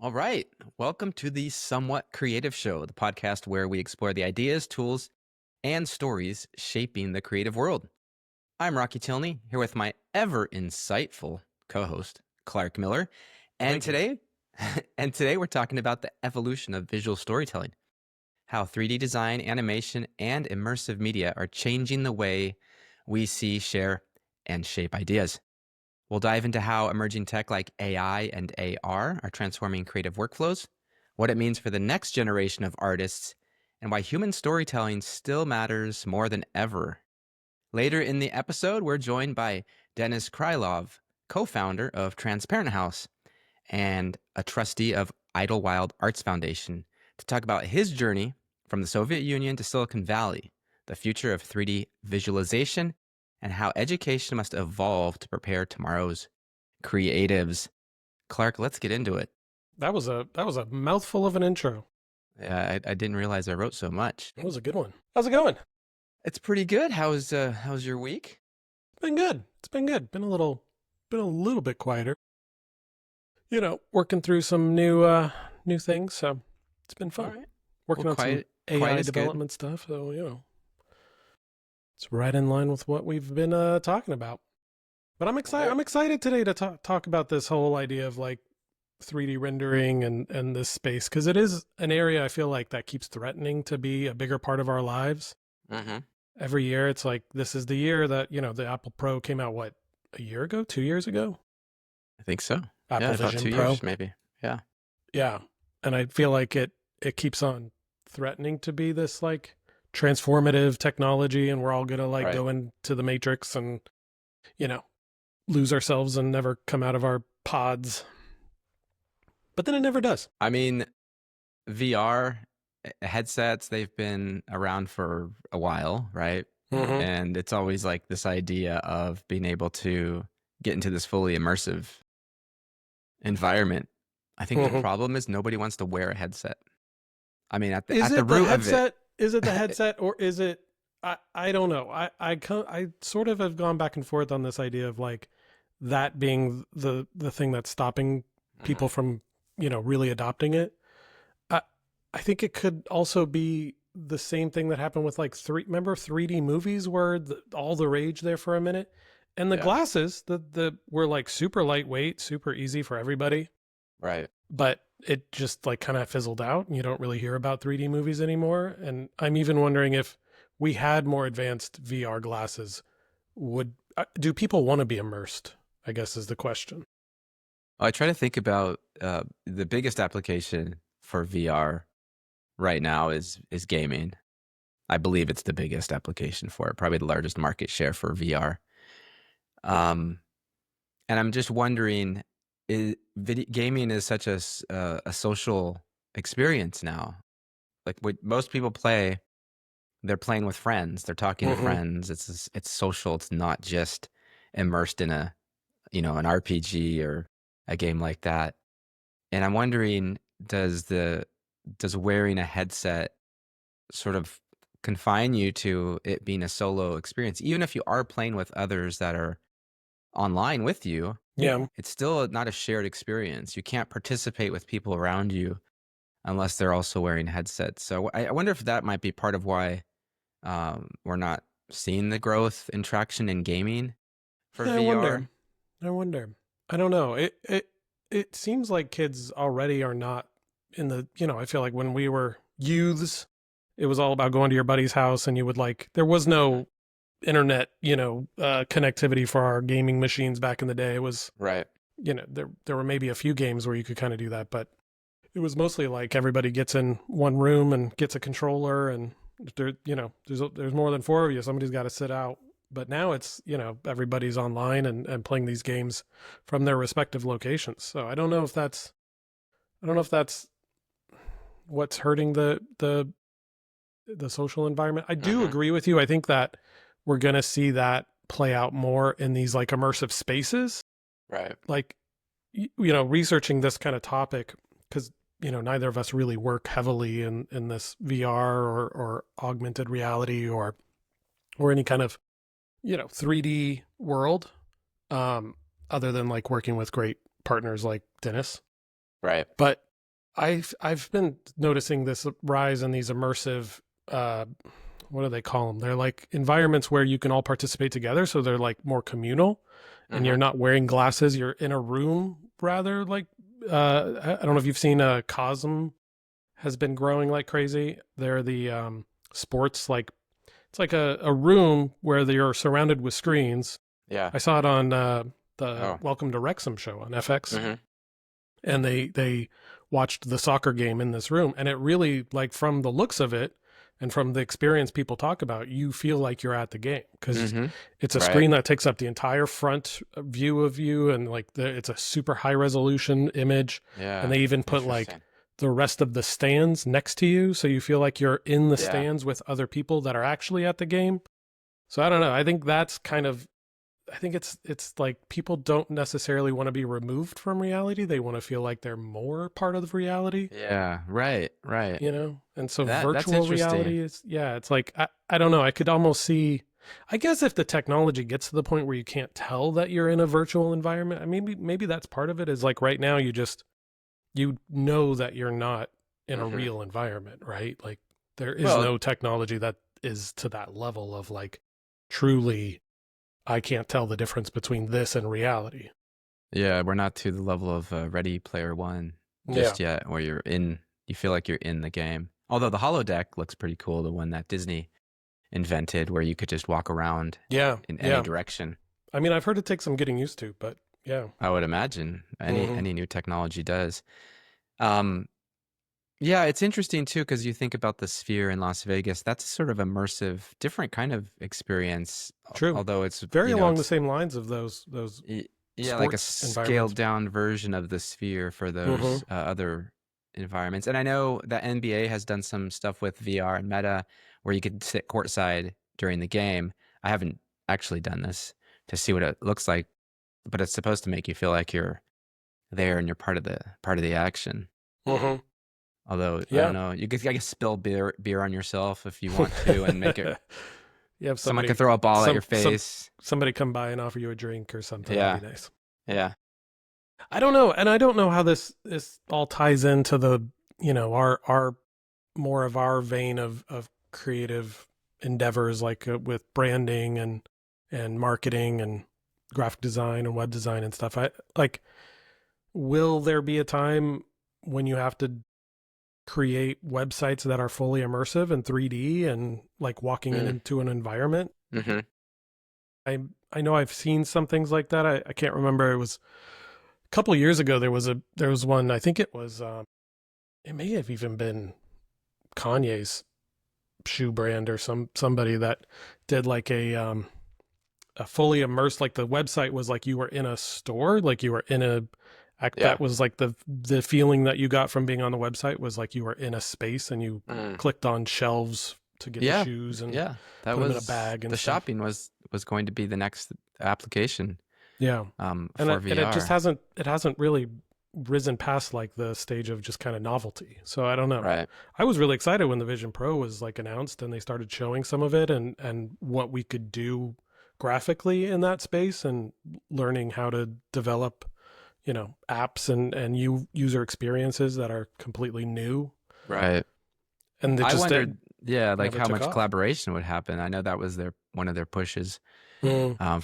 All right. Welcome to the Somewhat Creative Show, the podcast where we explore the ideas, tools, and stories shaping the creative world. I'm Rocky Tilney, here with my ever insightful co-host, Clark Miller. And Thank you. today, and today we're talking about the evolution of visual storytelling, how 3D design, animation, and immersive media are changing the way we see, share, and shape ideas. We'll dive into how emerging tech like AI and AR are transforming creative workflows, what it means for the next generation of artists, and why human storytelling still matters more than ever. Later in the episode, we're joined by Denis Krylov, co-founder of Transparent House and a trustee of Idlewild Arts Foundation, to talk about his journey from the Soviet Union to Silicon Valley, the future of 3D visualization, and how education must evolve to prepare tomorrow's creatives. Clark, let's get into it. That was a mouthful of an intro. I didn't realize I wrote so much. That was a good one. How's it going? It's pretty good. How's your week? Been good. It's been good. Been a little bit quieter. You know, working through some new things. So it's been fun. All right. Working Well, on some AI development stuff. So it's right in line with what we've been talking about. But I'm excited. I'm excited today to talk about this whole idea of like 3D rendering and this space, because it is an area I feel like that keeps threatening to be a bigger part of our lives. Mm-hmm. Every year, it's like, this is the year that, the Apple Pro came out, what, a year ago, 2 years ago? I think so. Apple about Vision 2 Pro. years, maybe. Yeah. Yeah. And I feel like it keeps on threatening to be this like transformative technology, and we're all going to like go into the matrix and, lose ourselves and never come out of our pods. But then it never does. I mean, VR headsets, they've been around for a while, right? Mm-hmm. And it's always like this idea of being able to get into this fully immersive environment. I think the problem is nobody wants to wear a headset. I mean, at the root of it. Is it the headset, or is it? I don't know. I sort of have gone back and forth on this idea of like that being the thing that's stopping people from really adopting it. I think it could also be the same thing that happened with like remember 3D movies were all the rage there for a minute, and the glasses the were like super lightweight, super easy for everybody. Right. But it just like kind of fizzled out, and you don't really hear about 3D movies anymore. And I'm even wondering if we had more advanced VR glasses, do people want to be immersed, I guess is the question. I try to think about the biggest application for VR right now is gaming. I believe it's the biggest application for it, probably the largest market share for VR. And I'm just wondering, gaming is such a social experience now. Like what most people play, they're playing with friends, they're talking to friends. It's social. It's not just immersed in an RPG or a game like that. And I'm wondering, does wearing a headset sort of confine you to it being a solo experience, even if you are playing with others that are online with you? Yeah. It's still not a shared experience. You can't participate with people around you unless they're also wearing headsets. So I wonder if that might be part of why we're not seeing the growth and traction in gaming for VR. I wonder. I don't know. It seems like kids already are not in the, I feel like when we were youths, it was all about going to your buddy's house, and you would like, there was no internet, connectivity for our gaming machines back in the day. It was right. There were maybe a few games where you could kind of do that, but it was mostly like everybody gets in one room and gets a controller, and there's more than four of you. Somebody's got to sit out. But now it's, everybody's online and playing these games from their respective locations. So I don't know if that's what's hurting the social environment. I do agree with you. I think that we're going to see that play out more in these like immersive spaces. Right. Like, researching this kind of topic, because, neither of us really work heavily in this VR or augmented reality or any kind of, 3D world, other than like working with great partners like Denis. Right. But I've been noticing this rise in these immersive, uh, what do they call them? They're like environments where you can all participate together. So they're like more communal, and Hmm. you're not wearing glasses. You're in a room rather like, I don't know if you've seen Cosm has been growing like crazy. They're the sports, like it's like a room where you're surrounded with screens. Yeah. I saw it on the Oh. Welcome to Wrexham show on FX, Hmm. and they watched the soccer game in this room, and it really, like, from the looks of it and from the experience people talk about, you feel like you're at the game because Hmm. it's a Right. screen that takes up the entire front view of you, and like it's a super high resolution image, and Yeah. they even put like Interesting. the rest of the stands next to you, so you feel like you're in the Yeah. stands with other people that are actually at the game. So I don't know, I think that's kind of, I think it's like people don't necessarily want to be removed from reality. They want to feel like they're more part of the reality, Yeah. Right. Right. you know? And so That's virtual interesting. reality is, yeah, it's like I don't know. I could almost see, I guess if the technology gets to the point where you can't tell that you're in a virtual environment, maybe that's part of it, is like right now you know that you're not in a Hmm. real environment, right? Like there is Well, no technology that is to that level of like truly I can't tell the difference between this and reality. yeah, we're not to the level of Ready Player One Yeah. just yet, where you feel like you're in the game. Although the holodeck looks pretty cool, the one that Disney invented, where you could just walk around Yeah. in any Yeah. direction. I mean, I've heard it takes some getting used to, but yeah. I would imagine Hmm. any new technology does. Um, yeah, it's interesting too because you think about the Sphere in Las Vegas. That's sort of immersive, different kind of experience. True. Although it's Very you know along the it's same lines of those Y- Yeah, like a sports scaled environments. down version of the Sphere for Hmm. those other environments. And I know that NBA has done some stuff with VR and Meta where you could sit courtside during the game. I haven't actually done this to see what it looks like, but it's supposed to make you feel like you're there and you're part of the action. Hmm. Although I don't Yeah. know, you could I guess spill beer on yourself if you want to and make it. You have Someone could somebody, throw a ball at your some face. somebody come by and offer you a drink or something. That'd be Yeah, nice. yeah. I don't know, and I don't know how this all ties into the, our more of our vein of creative endeavors, like with branding and marketing and graphic design and web design and stuff. I like, will there be a time when you have to create websites that are fully immersive and 3D and like walking Mm, into an environment? mm-hmm. I know I've seen some things like that. I can't remember. It was a couple of years ago. There was one. I think it was. It may have even been Kanye's shoe brand or somebody that did like a fully immersed, like the website was like you were in a store, like you were in a act, Yeah. that was like the feeling that you got from being on the website was like you were in a space and you Mm. clicked on shelves to get the Yeah, shoes and yeah. That put them in a was bag and the stuff. shopping was going to be the next application Yeah. And for it just VR. hasn't really risen past like the stage of just kind of novelty. So I don't know. Right. I was really excited when the Vision Pro was like announced and they started showing some of it and what we could do graphically in that space, and learning how to develop, apps and user experiences that are completely new. Right. And it I just wondered, yeah, like never how took much off. collaboration would happen. I know that was their one of their pushes Mm.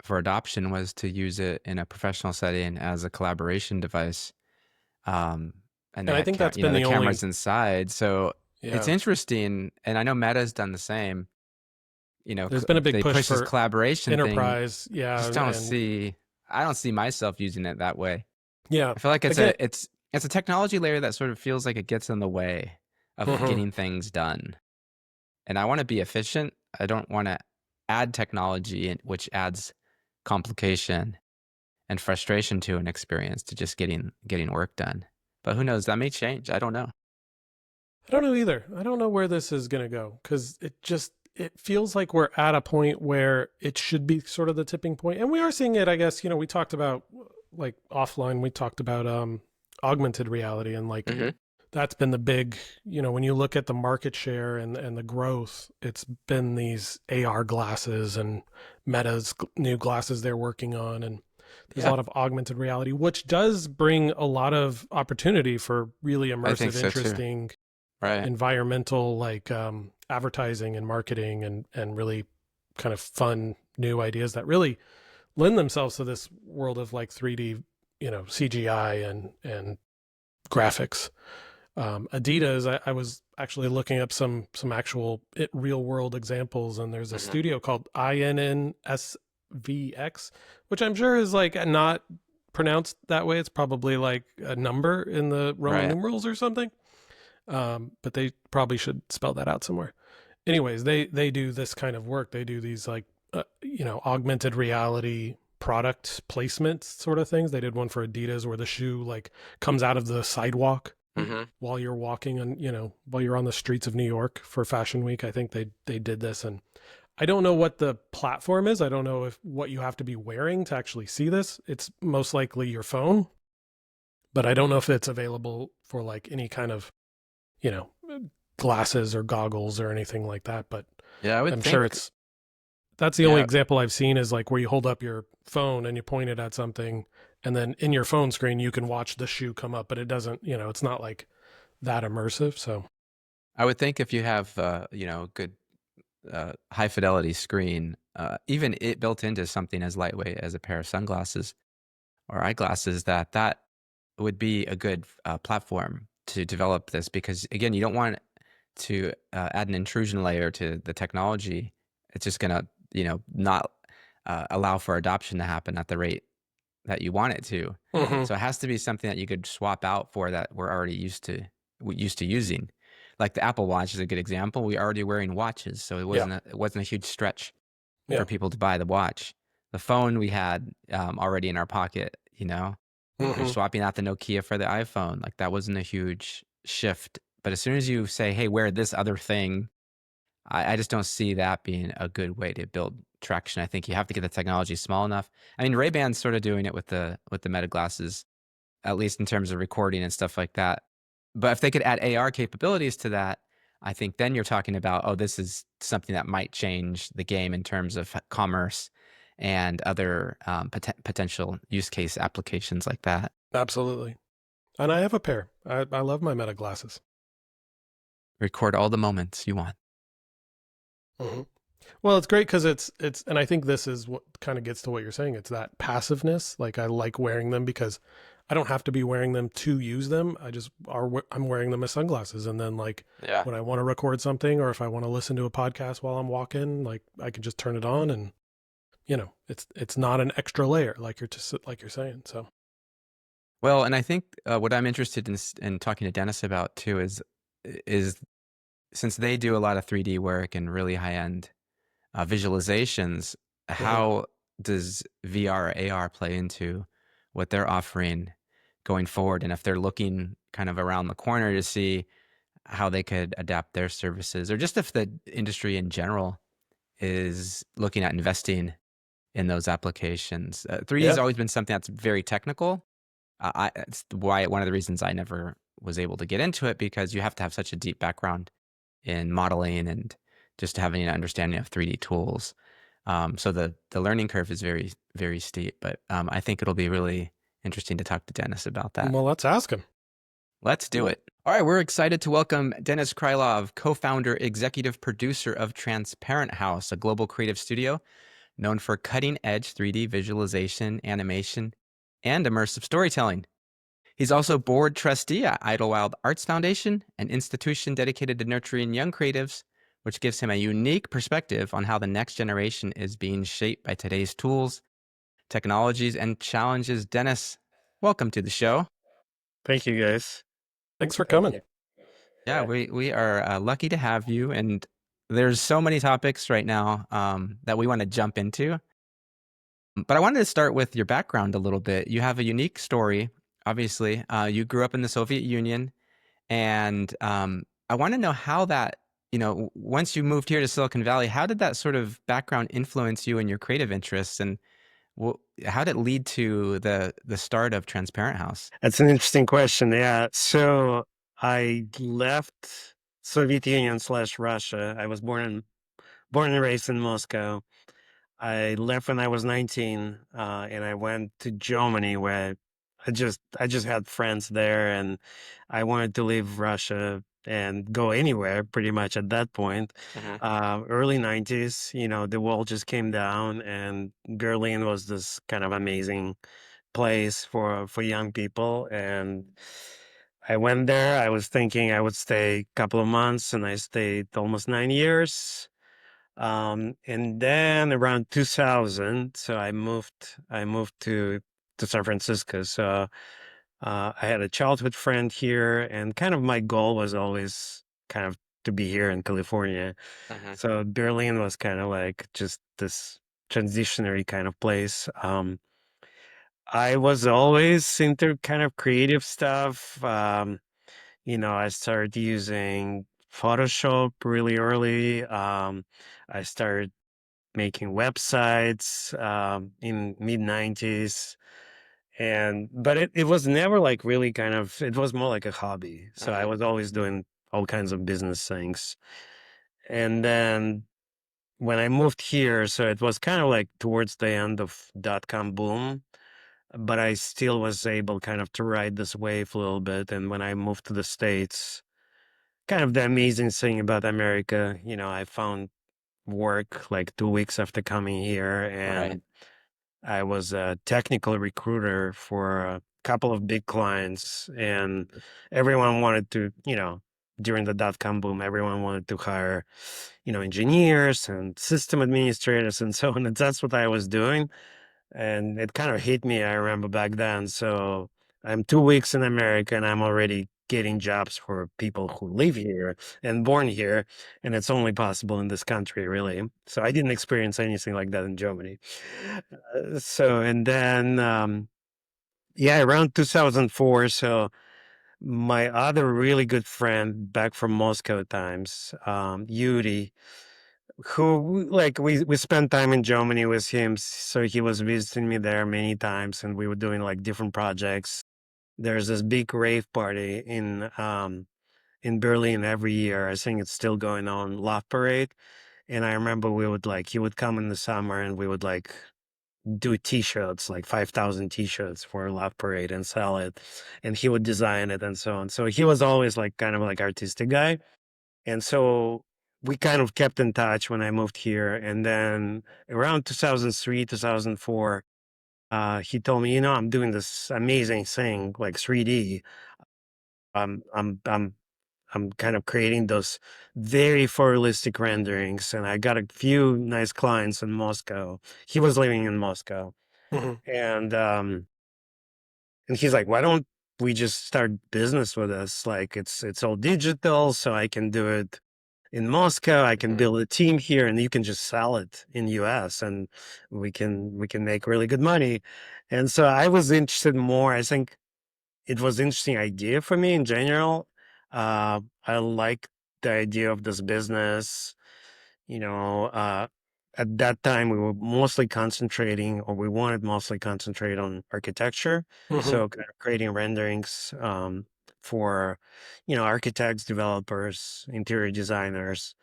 for adoption was to use it in a professional setting as a collaboration device. Um, and they And I had think that's you know been the the only, cameras inside, so it's yeah, interesting. And I know Meta's done the same. You know, there's been a big they push push this for collaboration thing. enterprise. Yeah. Just don't And see. I don't see myself using it that way. yeah, I feel like again, it's a technology layer that sort of feels like it gets in the way of mhm. getting things done. And I want to be efficient. I don't want to add technology which adds complication and frustration to an experience to just getting work done. But who knows? That may change. I don't know. I don't know either. I don't know where this is going to go, because it feels like we're at a point where it should be sort of the tipping point, and we are seeing it. I guess, we talked about, like, offline. We talked about augmented reality, and like Hmm. that's been the big. When you look at the market share and the growth, it's been these AR glasses and Meta's new glasses they're working on, and There's a Yeah, lot of augmented reality, which does bring a lot of opportunity for really I think immersive, so too. interesting Right. environmental like advertising and marketing and really kind of fun new ideas that really lend themselves to this world of like 3D, CGI and graphics. Adidas, I was actually looking up some actual real world examples, and there's a Hmm. studio called INNSVX, which I'm sure is like not pronounced that way. It's probably like a number in the Roman Right. numerals or something. But they probably should spell that out somewhere. Anyways, they do this kind of work. They do these like augmented reality product placement sort of things. They did one for Adidas where the shoe like comes out of the sidewalk Hmm. while you're walking and while you're on the streets of New York for Fashion Week. I think they did this, and I don't know what the platform is. I don't know if what you have to be wearing to actually see this. It's most likely your phone, but I don't know if it's available for like any kind of you know glasses or goggles or anything like that. But Yeah, I would I'm sure think. it's that's the only Yeah, example I've seen is like where you hold up your phone and you point it at something, and then in your phone screen you can watch the shoe come up, but it doesn't. It's not like that immersive. So. I would think if you have good high fidelity screen, even it built into something as lightweight as a pair of sunglasses or eyeglasses, that would be a good platform to develop this because again, you don't want to add an intrusion layer to the technology. It's just gonna not allow for adoption to happen at the rate that you want it to. Hmm. So it has to be something that you could swap out for that we're already used to using. Like the Apple Watch is a good example. We're already wearing watches, so Yeah. it wasn't a huge stretch Yeah. for people to buy the watch. The phone we had already in our pocket. You're Hmm. swapping out the Nokia for the iPhone. Like that wasn't a huge shift. But as soon as you say, "Hey, wear this other thing," I just don't see that being a good way to build traction. I think you have to get the technology small enough. I mean, Ray-Ban's sort of doing it with the Meta glasses, at least in terms of recording and stuff like that. But if they could add AR capabilities to that, I think then you're talking about, oh, this is something that might change the game in terms of commerce and other potential use case applications like that. Absolutely. And I have a pair. I love my Meta glasses. Record all the moments you want. Hmm. Well, it's great because and I think this is what kind of gets to what you're saying. It's that passiveness. Like I like wearing them because I don't have to be wearing them to use them. I'm wearing them as sunglasses, and then like Yeah. when I want to record something or if I want to listen to a podcast while I'm walking, like I can just turn it on, and it's not an extra layer like you're saying. So. Well, and I think what I'm interested in talking to Dennis about too is since they do a lot of 3D work and really high end visualizations, Hmm. how does VR or AR play into what they're offering going forward? And if they're looking kind of around the corner to see how they could adapt their services, or just if the industry in general is looking at investing in those applications. 3D has Yeah. always been something that's very technical. It's why one of the reasons I never was able to get into it because you have to have such a deep background in modeling and just having an understanding of 3D tools. So the learning curve is very, very steep, but I think it'll be really interesting to talk to Dennis about that. Well, let's ask him. Let's do it. All right, we're excited to welcome Denis Krylov, co-founder, executive producer of Transparent House, a global creative studio known for cutting-edge 3D visualization, animation, and immersive storytelling. He's also board trustee at Idlewild Arts Foundation, an institution dedicated to nurturing young creatives, which gives him a unique perspective on how the next generation is being shaped by today's tools, technologies, and challenges. Dennis, welcome to the show. Thank you, guys. Thanks for coming. Yeah, we are lucky to have you, and there's so many topics right now that we want to jump into. But I wanted to start with your background a little bit. You have a unique story, obviously. You grew up in the Soviet Union, and I want to know how that, once you moved here to Silicon Valley, how did that sort of background influence you and your creative interests, and how did it lead to the start of Transparent House? That's an interesting question. Yeah. So I left Soviet Union/Russia. I was born and raised in Moscow. I left when I was 19, and I went to Germany where I just had friends there, and I wanted to leave Russia and go anywhere pretty much at that point. Hmm. Early 90s, the wall just came down, and Berlin was this kind of amazing place for young people. And I went there. I was thinking I would stay a couple of months, and I stayed almost 9 years. And then around 2000, so I moved to San Francisco. So I had a childhood friend here, and kind of my goal was always kind of to be here in California. Hmm. So Berlin was kind of like just this transitionary kind of place. I was always into kind of creative stuff. I started using Photoshop really early. I started making websites in mid 90s, and but it was never like really kind of, it was more like a hobby. So I Hmm. was always doing all kinds of business things. And then when I moved here, so it was kind of like towards the end of dot-com boom, but I still was able kind of to ride this wave a little bit. And when I moved to the States, kind of the amazing thing about America, I found work like 2 weeks after coming here, Right. and I was a technical recruiter for a couple of big clients, and everyone wanted to, during the dot-com boom, everyone wanted to hire, engineers and system administrators and so on. And that's what I was doing. And it kind of hit me, I remember back then. So I'm 2 weeks in America, and I'm already getting jobs for people who live here and born here. And it's only possible in this country, really. So I didn't experience anything like that in Germany. And then, yeah, around 2004. So my other really good friend back from Moscow times, Yuri, who like we spent time in Germany with him. So he was visiting me there many times, and we were doing like different projects. There's this big rave party in Berlin every year. I think it's still going on, Love Parade. And I remember we would like, he would come in the summer, and we would like do t-shirts, like 5,000 t-shirts for Love Parade, and sell it. And he would design it and so on. So he was always like kind of like artistic guy. And so we kind of kept in touch when I moved here. And then around 2003, 2004, he told me, I'm doing this amazing thing like 3D. I'm, I'm, I'm, I'm kind of creating those very photorealistic renderings. And I got a few nice clients in Moscow. He was living in Moscow. Hmm. And, and he's like, why don't we just start business with us? Like it's all digital, so I can do it in Moscow. I can Hmm. build a team here, and you can just sell it in US, and we can make really good money. And so I was interested more. I think it was an interesting idea for me in general. I like the idea of this business. You know, uh, at that time, we were mostly concentrating, or we wanted mostly concentrate on architecture. Hmm. So kind of creating renderings for, architects, developers, interior designers.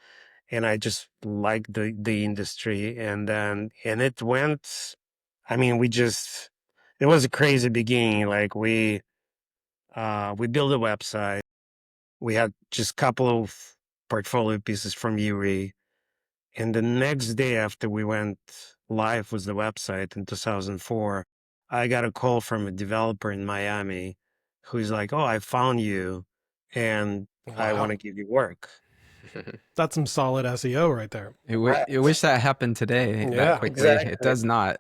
And I just liked the industry. And it went, I mean, it was a crazy beginning. Like we built a website. We had just a couple of portfolio pieces from Yuri, and the next day after we went live with the website in 2004, I got a call from a developer in Miami who's like, "Oh, I found you, and I want Wow. to give you work." That's some solid SEO right there. You Right. wish that happened today that Yeah. quickly. It Exactly. does not.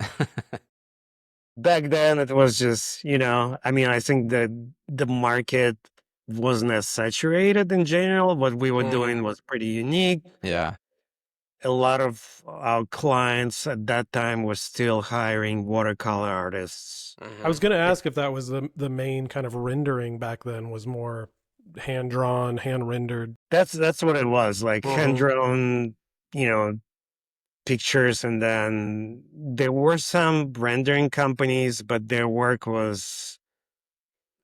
Back then, it was just, I mean, I think that the market wasn't as saturated in general. What we were Hmm. doing was pretty unique. Yeah. A lot of our clients at that time were still hiring watercolor artists. I was Hmm. going to ask if that was the main kind of rendering back then was more hand drawn, hand rendered. That's what it was, like hand Hmm. drawn, you know, pictures, and then there were some rendering companies, but their work was,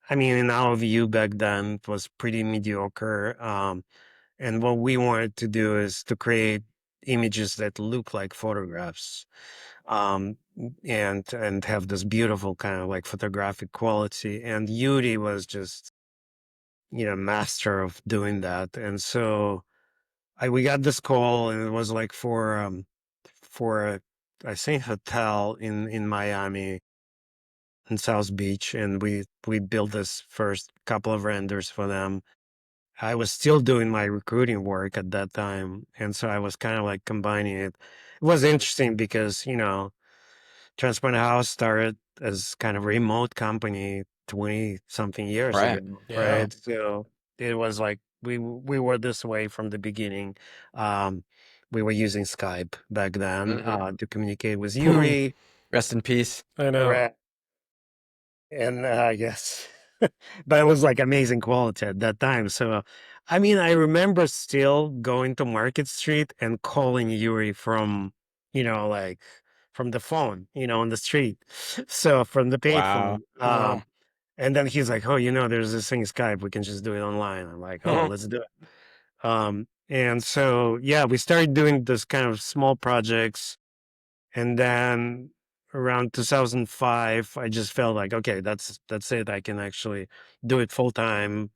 I mean, in our view back then, it was pretty mediocre. And what we wanted to do is to create images that look like photographs, and have this beautiful kind of like photographic quality. And Yuri was just, master of doing that. And so we got this call, and it was like for a, I think, hotel in Miami, in South Beach, and we built this first couple of renders for them. I was still doing my recruiting work at that time, and so I was kind of like combining it. It was interesting because, Transparent House started as kind of a remote company 20 something years Right. ago, Yeah. right? So it was like we were this way from the beginning. Um, we were using Skype back then Hmm. to communicate with Yuri. Rest in peace. I know. Right. And yes, but it was like amazing quality at that time. So, I mean, I remember still going to Market Street and calling Yuri from, like from the phone, on the street. So from the Wow. payphone. Wow. And then he's like, "Oh, there's this thing Skype. We can just do it online." I'm like, "Oh, let's do it." And so yeah, we started doing this kind of small projects, and then around 2005, I just felt like, okay, that's it. I can actually do it full time.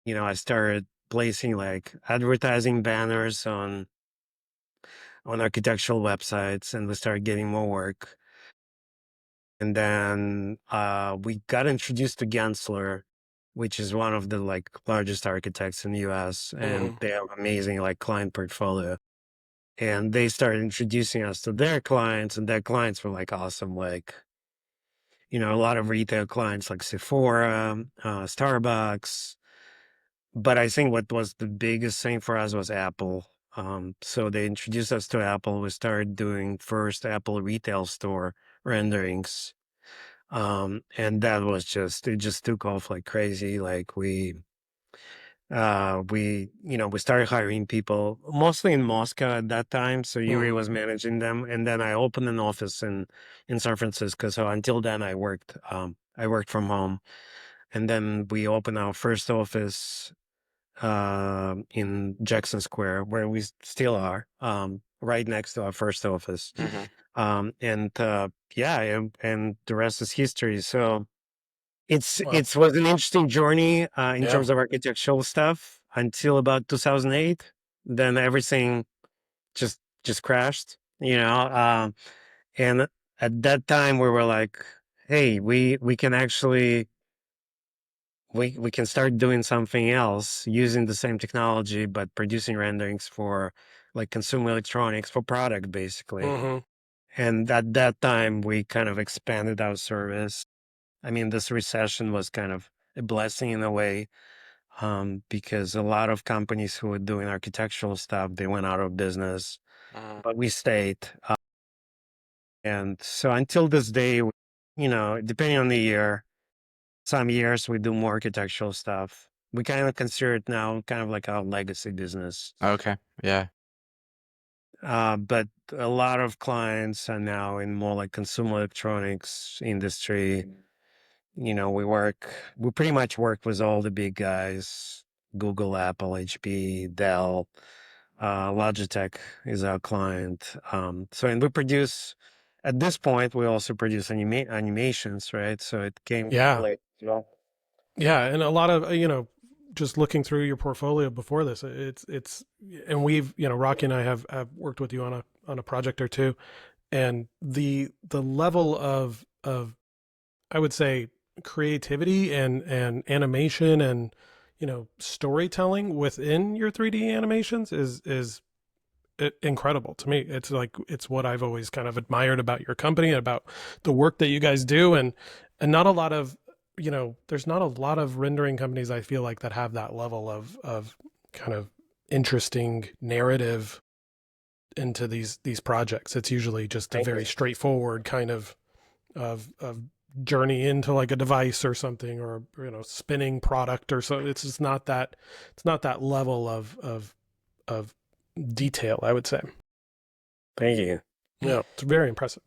I started placing like advertising banners on architectural websites, and we started getting more work. And then we got introduced to Gensler, which is one of the like largest architects in the US, and Hmm. they have amazing like client portfolio. And they started introducing us to their clients, and their clients were like awesome, like, a lot of retail clients like Sephora, Starbucks. But I think what was the biggest thing for us was Apple. So they introduced us to Apple. We started doing first Apple retail store renderings. And that was it just took off like crazy. Like we started hiring people mostly in Moscow at that time. So Yuri Hmm. was managing them. And then I opened an office in San Francisco. So until then I worked from home. And then we opened our first office in Jackson Square, where we still are, right next to our first office. Hmm. And yeah, and the rest is history. So Wow. it was an interesting journey in Yeah. terms of architectural stuff until about 2008. Then everything just crashed, and at that time we were like, hey, we can actually we can start doing something else using the same technology, but producing renderings for like consumer electronics for product, basically. Hmm. And at that time, we kind of expanded our service. I mean, this recession was kind of a blessing in a way, because a lot of companies who were doing architectural stuff, they went out of business, but we stayed. And so until this day, depending on the year, some years we do more architectural stuff. We kind of consider it now kind of like our legacy business. Okay. Yeah. But a lot of clients are now in more like consumer electronics industry. We pretty much work with all the big guys: Google, Apple, HP, Dell, Logitech is our client. And we produce, at this point, we also produce animations, right? So it came Yeah. late as well. Yeah. And a lot of, just looking through your portfolio before this, and we've, Rocky and I have worked with you on a project or two, and the level of, I would say, creativity and animation and, storytelling within your 3D animations is incredible to me. It's like it's what I've always kind of admired about your company and about the work that you guys do, and not a lot of, there's not a lot of rendering companies I feel like that have that level of kind of interesting narrative into these projects. It's usually just a Thank very you. straightforward kind of journey into like a device or something, or spinning product or so. It's just not that, it's not that level of detail, I would say. Thank you. Yeah, it's very impressive.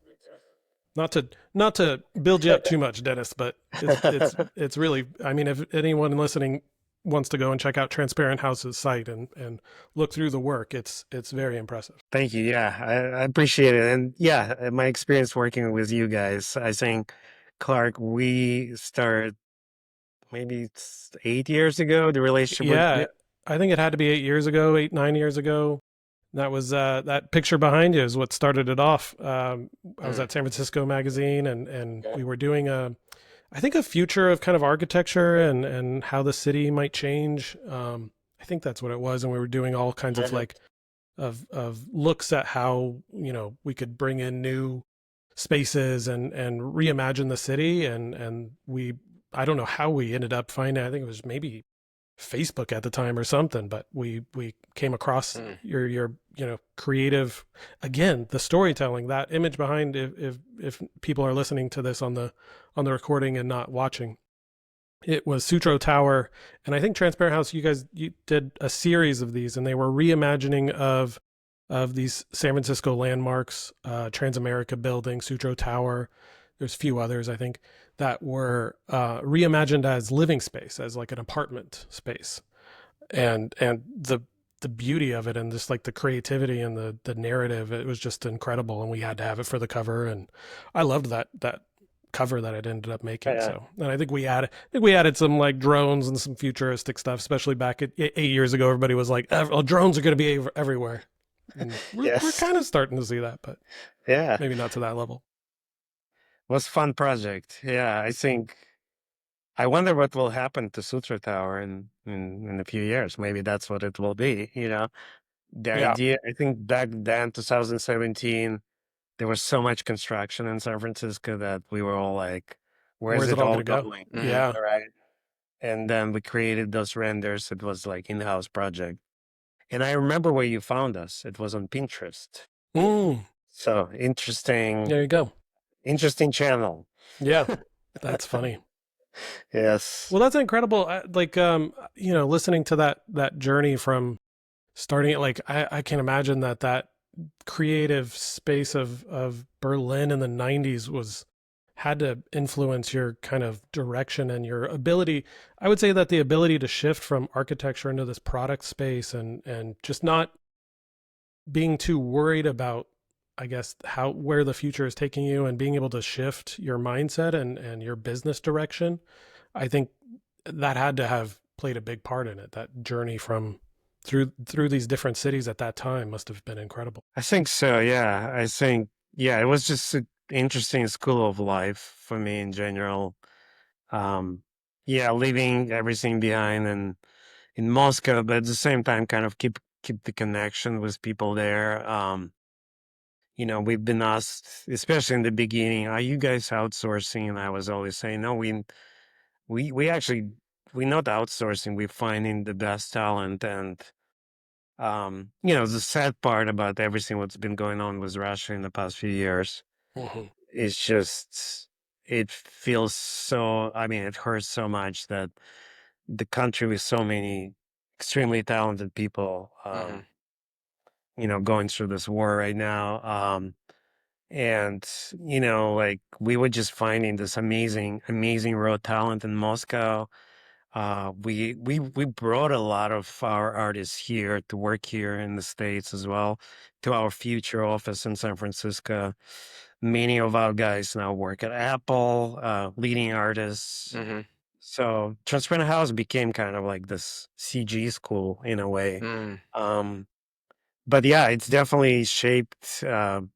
Not to build you up too much, Dennis, but it's really, I mean, if anyone listening wants to go and check out Transparent House's site and look through the work, it's very impressive. Thank you. Yeah, I appreciate it. And yeah, my experience working with you guys, I think, Clark, we started maybe 8 years ago, the relationship with Yeah, I think it had to be 8 years ago, 8, 9 years ago. That was that picture behind you is what started it off. I was Mm. at San Francisco Magazine, and we were doing I think a future of kind of architecture and how the city might change. I think that's what it was, and we were doing all kinds of like of looks at how we could bring in new spaces and reimagine the city, and we I don't know how we ended up finding. I think it was maybe Facebook at the time or something, but we came across Mm. your creative, again, the storytelling, that image behind, if people are listening to this on the recording and not watching, it was Sutro Tower. And I think Transparent House, you did a series of these, and they were reimagining of these San Francisco landmarks, Transamerica Building, Sutro Tower. There's a few others, I think, that were reimagined as living space, as like an apartment space, and the beauty of it, and just like the creativity and the narrative, it was just incredible. And we had to have it for the cover, and I loved that cover that it ended up making. yeah. So, and I think we added some like drones and some futuristic stuff, especially back at 8 years ago. Everybody was like, "Oh, drones are going to be everywhere." And we're Yes. kind of starting to see that, but Yeah. maybe not to that level. Was fun project. Yeah, I think I wonder what will happen to Sutra Tower in a few years. Maybe that's what it will be, you know. The Yeah. idea, I think back then, 2017, there was so much construction in San Francisco that we were all like, where's Where's it it all all going to go? going? Hmm. Yeah. All right. And then we created those renders. It was like in-house project. And I remember where you found us. It was on Pinterest. Mm, So interesting, there you go. interesting channel. Yeah. That's funny. Yes. Well, that's incredible. Like, listening to that journey from starting it, like, I can imagine that creative space of Berlin in the '90s was had to influence your kind of direction and your ability. I would say that the ability to shift from architecture into this product space, and just not being too worried about, I guess, how where the future is taking you, and being able to shift your mindset and your business direction. I think that had to have played a big part in it. That journey from through these different cities at that time must have been incredible. I think so. Yeah. I think, yeah, it was just an interesting school of life for me in general. Um, yeah, leaving everything behind and in Moscow, but at the same time, kind of keep the connection with people there. We've been asked, especially in the beginning, are you guys outsourcing? And I was always saying, no, we actually we're not outsourcing. We're finding the best talent, and the sad part about everything what's been going on with Russia in the past few years Mhm. is just it feels so. I mean, it hurts so much that the country with so many extremely talented people, Hmm. going through this war right now. And like we were just finding this amazing raw talent in Moscow. We brought a lot of our artists here to work here in the States as well, to our future office in San Francisco. Many of our guys now work at Apple, leading artists. Hmm. So Transparent House became kind of like this CG school in a way. Mm. Um, but yeah, it's definitely shaped the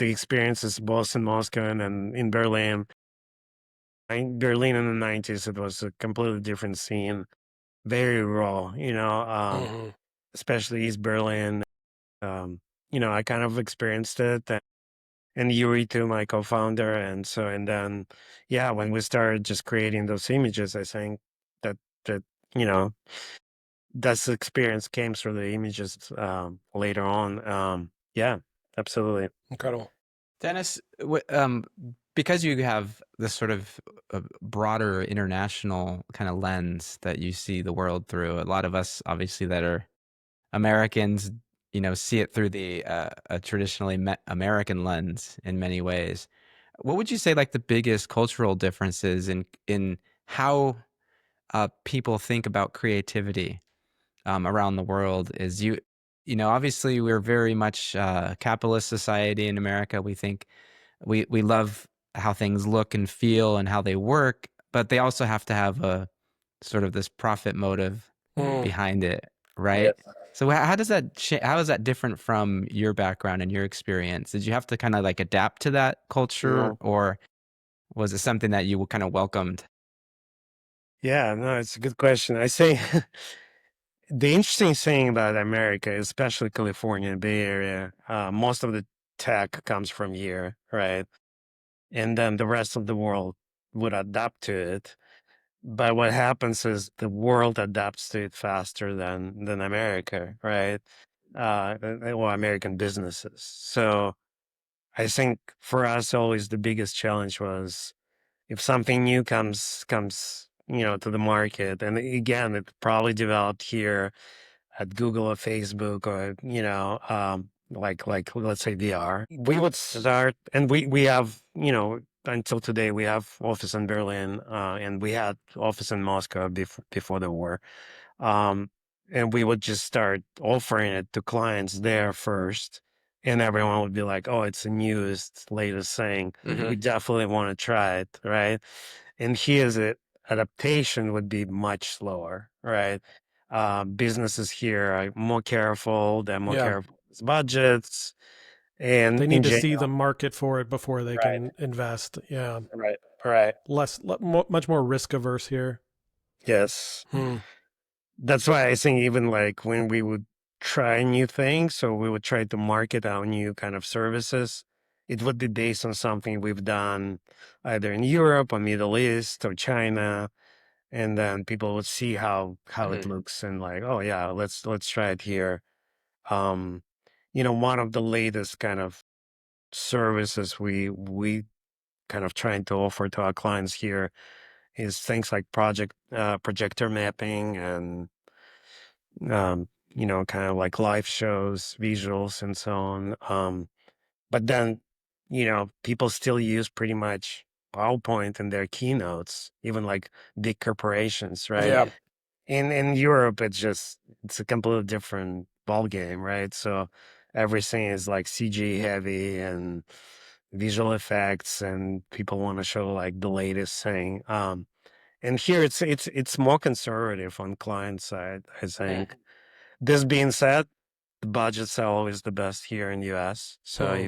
experiences both in Moscow and in Berlin. In Berlin in the 90s, it was a completely different scene, very raw, Mhm. especially East Berlin. I kind of experienced it. And Yuri too, my co-founder. And then, yeah, when we started just creating those images, I think that, you know, that's the experience came through the images later on. Yeah, absolutely. Incredible. Dennis, because you have this sort of broader international kind of lens that you see the world through, a lot of us, obviously, that are Americans, see it through the a traditionally American lens in many ways. What would you say like the biggest cultural differences in how people think about creativity around the world is obviously we're very much capitalist society in America. We think we love how things look and feel and how they work, but they also have to have a sort of this profit motive Mm. behind it, right? Yes. So how does that how is that different from your background and your experience? Did you have to kind of like adapt to that culture, No. or was it something that you kind of welcomed? Yeah, no, it's a good question. I say the interesting thing about America, especially California, Bay Area, most of the tech comes from here, right? And then the rest of the world would adapt to it. But what happens is the world adapts to it faster than America, right? Or American businesses. So I think for us, always the biggest challenge was if something new comes to the market, and again, it probably developed here at Google or Facebook or like let's say VR. We would start, and we have until today we have office in Berlin, and we had office in Moscow before the war. Um, and we would just start offering it to clients there first. And everyone would be like, "Oh, it's the newest, latest thing. Hmm. We definitely want to try it, right?" And here's it. Adaptation would be much slower, right? Businesses here are more careful. They're more Yeah. careful with budgets, and They in need to see the general, market for it before they right, can invest. Yeah. right, right. Much more risk averse here. Yes, Hmm. that's why I think even like when we would try new things, so we would try to market our new kind of services, it would be based on something we've done either in Europe or Middle East or China, and then people would see how it Hmm. looks and like, oh yeah, let's try it here. um One of the latest kind of services we kind of trying to offer to our clients here is things like projector mapping and kind of like live shows, visuals, and so on. But then people still use pretty much PowerPoint in their keynotes, even like big corporations, right? Yeah. In Europe, it's a completely different ball game, right? So everything is like CG heavy and visual effects, and people want to show like the latest thing. And here it's more conservative on client side, I think. This being said, the budgets are always the best here in US. So Hmm.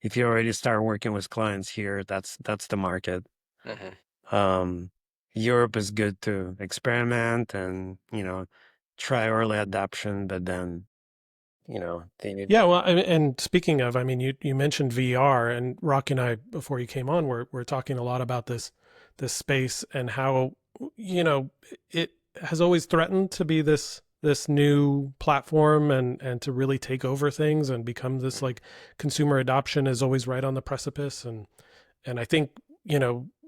if you already start working with clients here, that's the market. Hmm. Um, Europe is good to experiment and, try early adoption, but then, they need. Yeah, well, and speaking of, I mean, you mentioned VR, and Rocky and I, before you came on, we're talking a lot about this space and how it has always threatened to be this new platform and to really take over things and become this like consumer adoption is always right on the precipice, and I think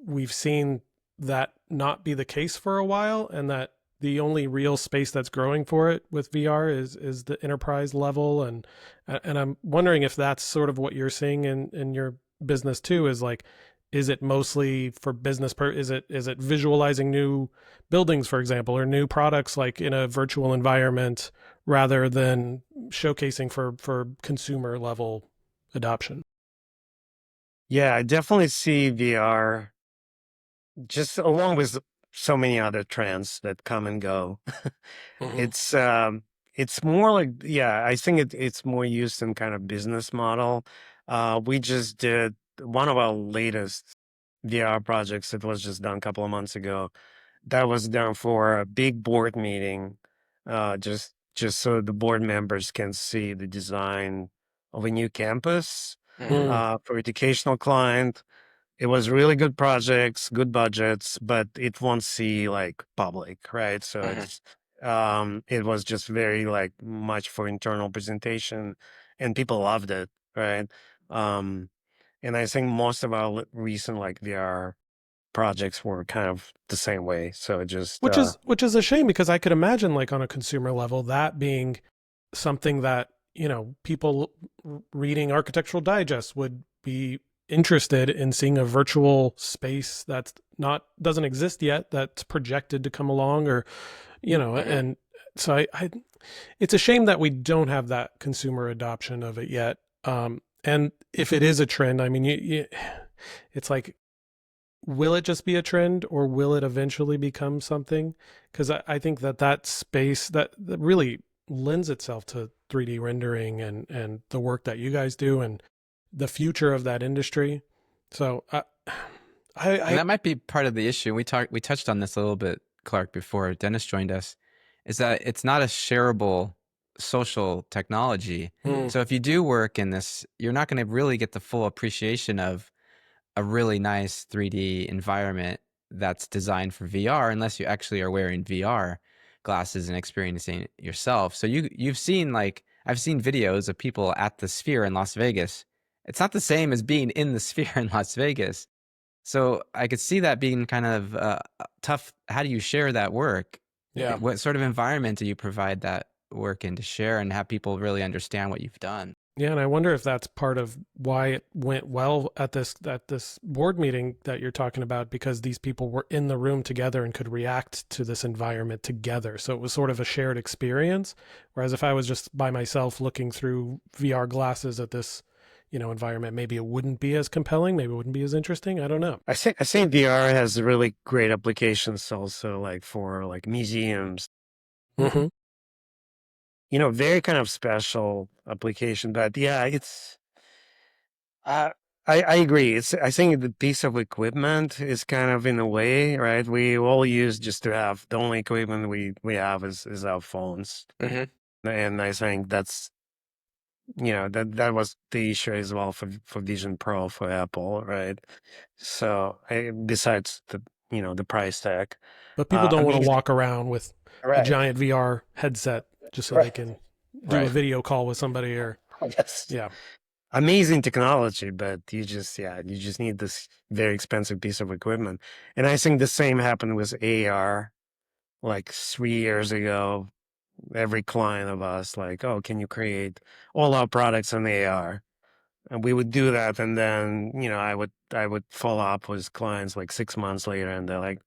we've seen that not be the case for a while, and that the only real space that's growing for it with VR is the enterprise level, and I'm wondering if that's sort of what you're seeing in your business too. Is like, is it mostly for business? Is it visualizing new buildings, for example, or new products like in a virtual environment, rather than showcasing for consumer level adoption? Yeah, I definitely see VR just along with so many other trends that come and go. Hmm. It's it's more like, yeah, I think it's more used in kind of business model. We just did one of our latest VR projects that was just done a couple of months ago. That was done for a big board meeting, just so the board members can see the design of a new campus Mm. for educational client. It was really good projects, good budgets, but it won't see like public, right? So Hmm. it was just very like much for internal presentation, and people loved it, right? Um and I think most of our recent like VR projects were kind of the same way. So it just Which is a shame, because I could imagine, like, on a consumer level, that being something that people reading Architectural Digest would be interested in seeing a virtual space that's not doesn't exist yet, that's projected to come along, or Mhm. and so I it's a shame that we don't have that consumer adoption of it yet. And if it is a trend, I mean, it's like, will it just be a trend, or will it eventually become something? Because I think that space that really lends itself to 3D rendering and the work that you guys do and the future of that industry. So And I that might be part of the issue. We touched on this a little bit, Clark, before Dennis joined us, is that it's not a shareable social technology. mm, So if you do work in this, you're not going to really get the full appreciation of a really nice 3D environment that's designed for VR unless you actually are wearing VR glasses and experiencing it yourself. So you've seen, like, I've seen videos of people at the Sphere in Las Vegas. It's not the same as being in the Sphere in Las Vegas. So I could see that being kind of tough. How do you share that work? yeah. What sort of environment do you provide that work in to share and have people really understand what you've done? Yeah, and I wonder if that's part of why it went well at this board meeting that you're talking about, because these people were in the room together and could react to this environment together. So it was sort of a shared experience. Whereas if I was just by myself looking through VR glasses at this, environment, maybe it wouldn't be as compelling, maybe it wouldn't be as interesting. I don't know. I think VR has really great applications also, like for like museums, Hmm. very kind of special application. But yeah, uh, I agree. I think the piece of equipment is kind of in a way, right? We all use just to have the only equipment we have is our phones. Hmm. And I think that was the issue as well for Vision Pro for Apple, right? So besides the price tag, But people don't want to amazing, walk around with a right? giant VR headset just so they Right. can do a Right. video call with somebody, or Yes. yeah. Amazing technology, but you just need this very expensive piece of equipment. And I think the same happened with AR like 3 years ago. Every client of us, like, oh, can you create all our products in AR? And we would do that, and then I would follow up with clients like 6 months later, and they're like,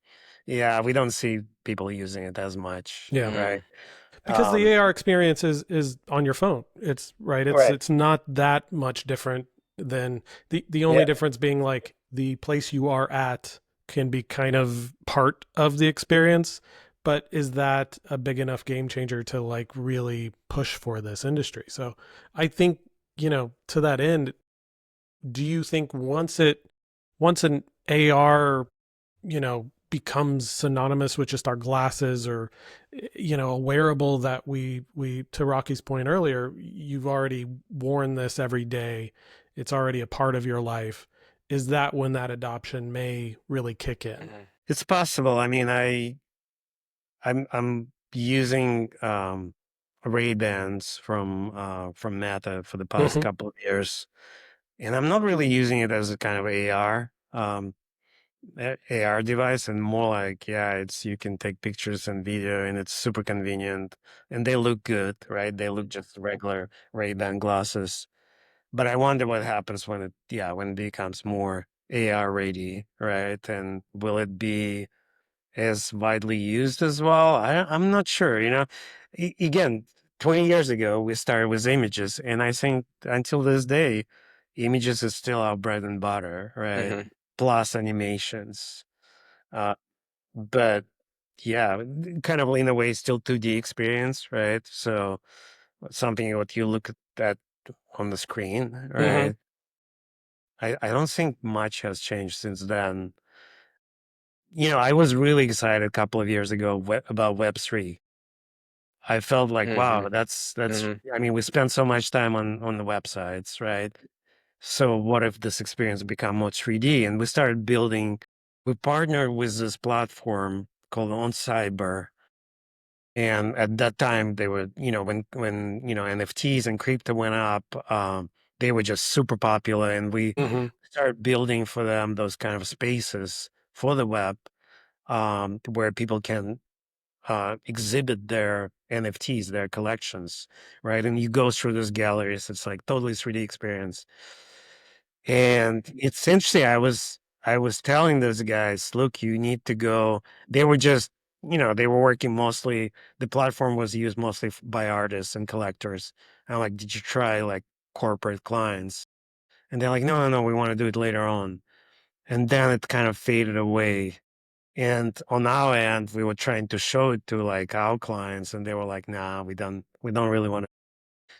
yeah, we don't see people using it as much, Yeah. right? Because the Um, AR experience is on your phone. It's right. It's right. it's not that much different than the only Yeah. difference being like the place you are at can be kind of part of the experience. But is that a big enough game changer to like really push for this industry? So I think, to that end, do you think once an AR, becomes synonymous with just our glasses, or a wearable that we to Rocky's point earlier, you've already worn this every day, it's already a part of your life, is that when that adoption may really kick in? Hmm. It's possible. I mean, I'm using Ray-Bans from Meta for the past Hmm. couple of years, and I'm not really using it as a kind of AR device, and more like, yeah, it's you can take pictures and video, and it's super convenient, and they look good, right? They look just regular Ray-Ban glasses. But I wonder what happens when it becomes more AR ready, right? And will it be as widely used as well? I'm not sure. Again, 20 years ago we started with images, and I think until this day, images is still our bread and butter, right? Hmm. Plus animations, uh, but yeah, kind of in a way still 2D experience, right? So something what you look at on the screen, Hmm. right? I don't think much has changed since then. I was really excited a couple of years ago about Web3. I felt like, Hmm. wow, that's. Hmm. I mean, we spend so much time on the websites, right? So what if this experience become more 3D? And we started building. We partnered with this platform called On Cyber, and at that time they were, when NFTs and crypto went up, they were just super popular, and we Hmm. started building for them those kind of spaces for the web, where people can exhibit their NFTs, their collections, right? And you go through those galleries. It's like totally 3D experience. And it's interesting. I was telling those guys, look, you need to go. They were just, they were working mostly. The platform was used mostly by artists and collectors. I'm like, did you try like corporate clients? And they're like, no, no, no, we want to do it later on. And then it kind of faded away. And on our end, we were trying to show it to like our clients, and they were like, nah, we don't really want to.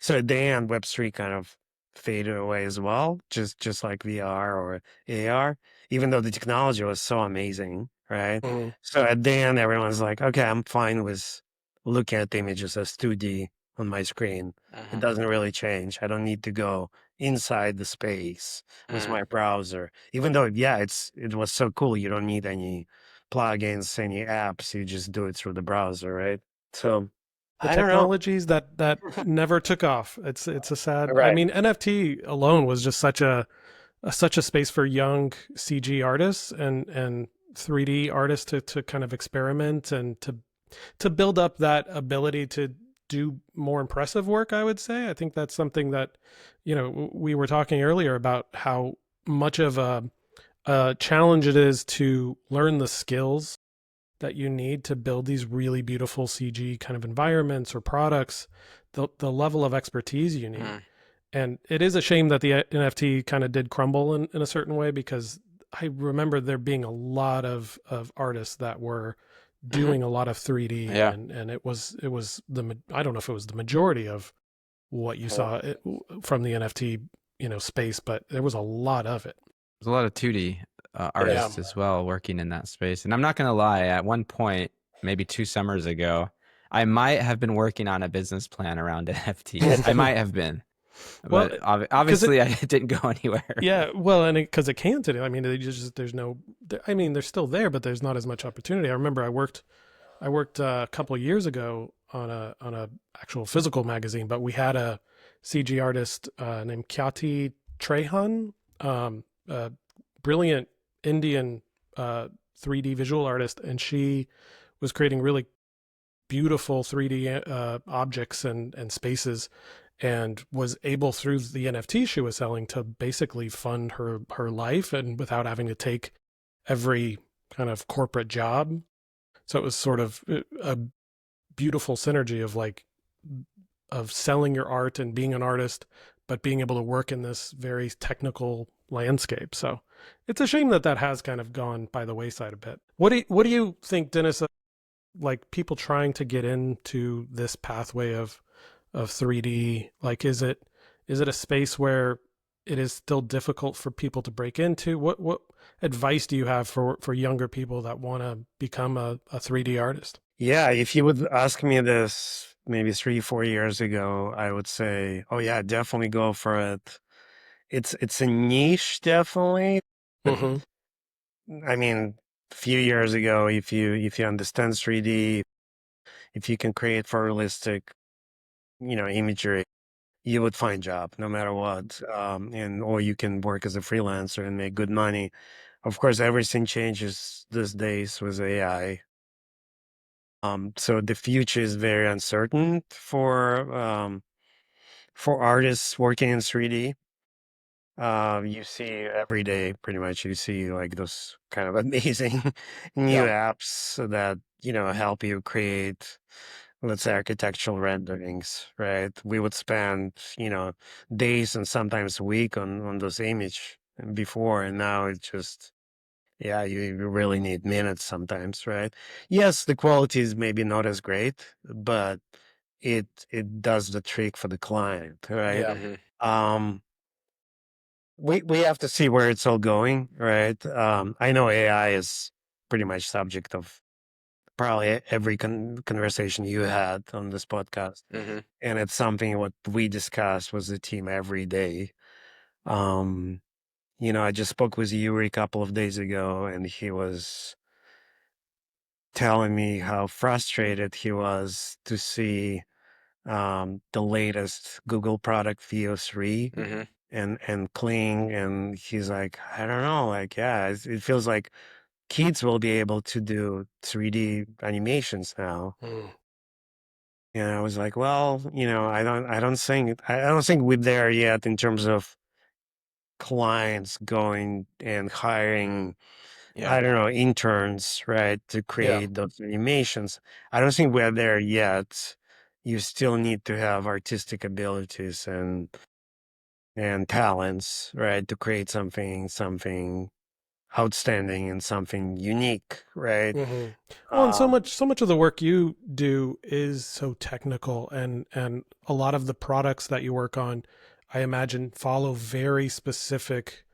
So at the end, Web3 kind of faded away as well, just like VR or AR, even though the technology was so amazing, right? Mhm. So at the end, everyone's like, okay, I'm fine with looking at the images as 2D on my screen. It Hmm. doesn't really change. I don't need to go inside the space with Hmm. my browser, even though, yeah, it was so cool. You don't need any plugins, any apps. You just do it through the browser, right? So The I don't know. technologies that never took off. It's a sad. I Right. mean, NFT alone was just such a space for young CG artists and 3D artists to kind of experiment and to build up that ability to do more impressive work. I would say. I think that's something that, we were talking earlier about how much of a challenge it is to learn the skills that you need to build these really beautiful CG kind of environments or products, the level of expertise you need. Hmm. And it is a shame that the NFT kind of did crumble in a certain way, because I remember there being a lot of artists that were Hmm. doing a lot of 3D, Yeah. and it was I don't know if it was the majority of what you saw from the NFT space, but there was a lot of it. There's a lot of 2D Yeah. artists as well working in that space. And I'm not going to lie, at one point, maybe 2 summers ago, I might have been working on a business plan around NFTs. I might have been, Well, but because obviously it didn't go anywhere. yeah, well, and because it can't today. I mean, there's no. I mean, they're still there, but there's not as much opportunity. I remember I worked a couple of years ago on a actual physical magazine, but we had a CG artist named Kyati Trehan, a brilliant Indian 3D visual artist, and she was creating really beautiful 3D objects and spaces, and was able through the NFT she was selling to basically fund her life and without having to take every kind of corporate job. So it was sort of a beautiful synergy of like of selling your art and being an artist, but being able to work in this very technical landscape. So it's a shame that that has kind of gone by the wayside a bit. What do you think, Dennis? Like people trying to get into this pathway of 3D, like is it a space where it is still difficult for people to break into? What advice do you have for younger people that want to become a 3D artist? Yeah, if you would ask me this maybe 3, 4 years ago, I would say, oh yeah, definitely go for it. It's a niche, definitely. Mm-hmm. I mean, a few years ago, if you understand 3D, if you can create photorealistic, imagery, you would find job no matter what. And or you can work as a freelancer and make good money. Of course, everything changes these days with AI. So the future is very uncertain for artists working in 3D. You see every day, pretty much, you see like those kind of amazing new Yeah. apps that, help you create, let's say, architectural renderings, right? We would spend, days and sometimes a week on those image before, and now it's just, yeah, you really need minutes sometimes, right? Yes, the quality is maybe not as great, but it does the trick for the client, right? Yeah. Hmm. Um, we have to see where it's all going, right? I know AI is pretty much subject of probably every conversation you had on this podcast, Hmm. and it's something what we discuss with the team every day. Um, I just spoke with Yuri a couple of days ago, and he was telling me how frustrated he was to see the latest Google product VO3 Hmm. and Kling, and he's like, I don't know, like, yeah, it feels like kids will be able to do 3D animations now. Mm. And I was like, well, I don't think we're there yet in terms of clients going and hiring, Yeah. I don't know, interns, right, to Yeah. create those animations. I don't think we're there yet. You still need to have artistic abilities and talents, right, to create something outstanding and something unique, right? hmm Well, and Um, so much of the work you do is so technical, and a lot of the products that you work on, I imagine, follow very specific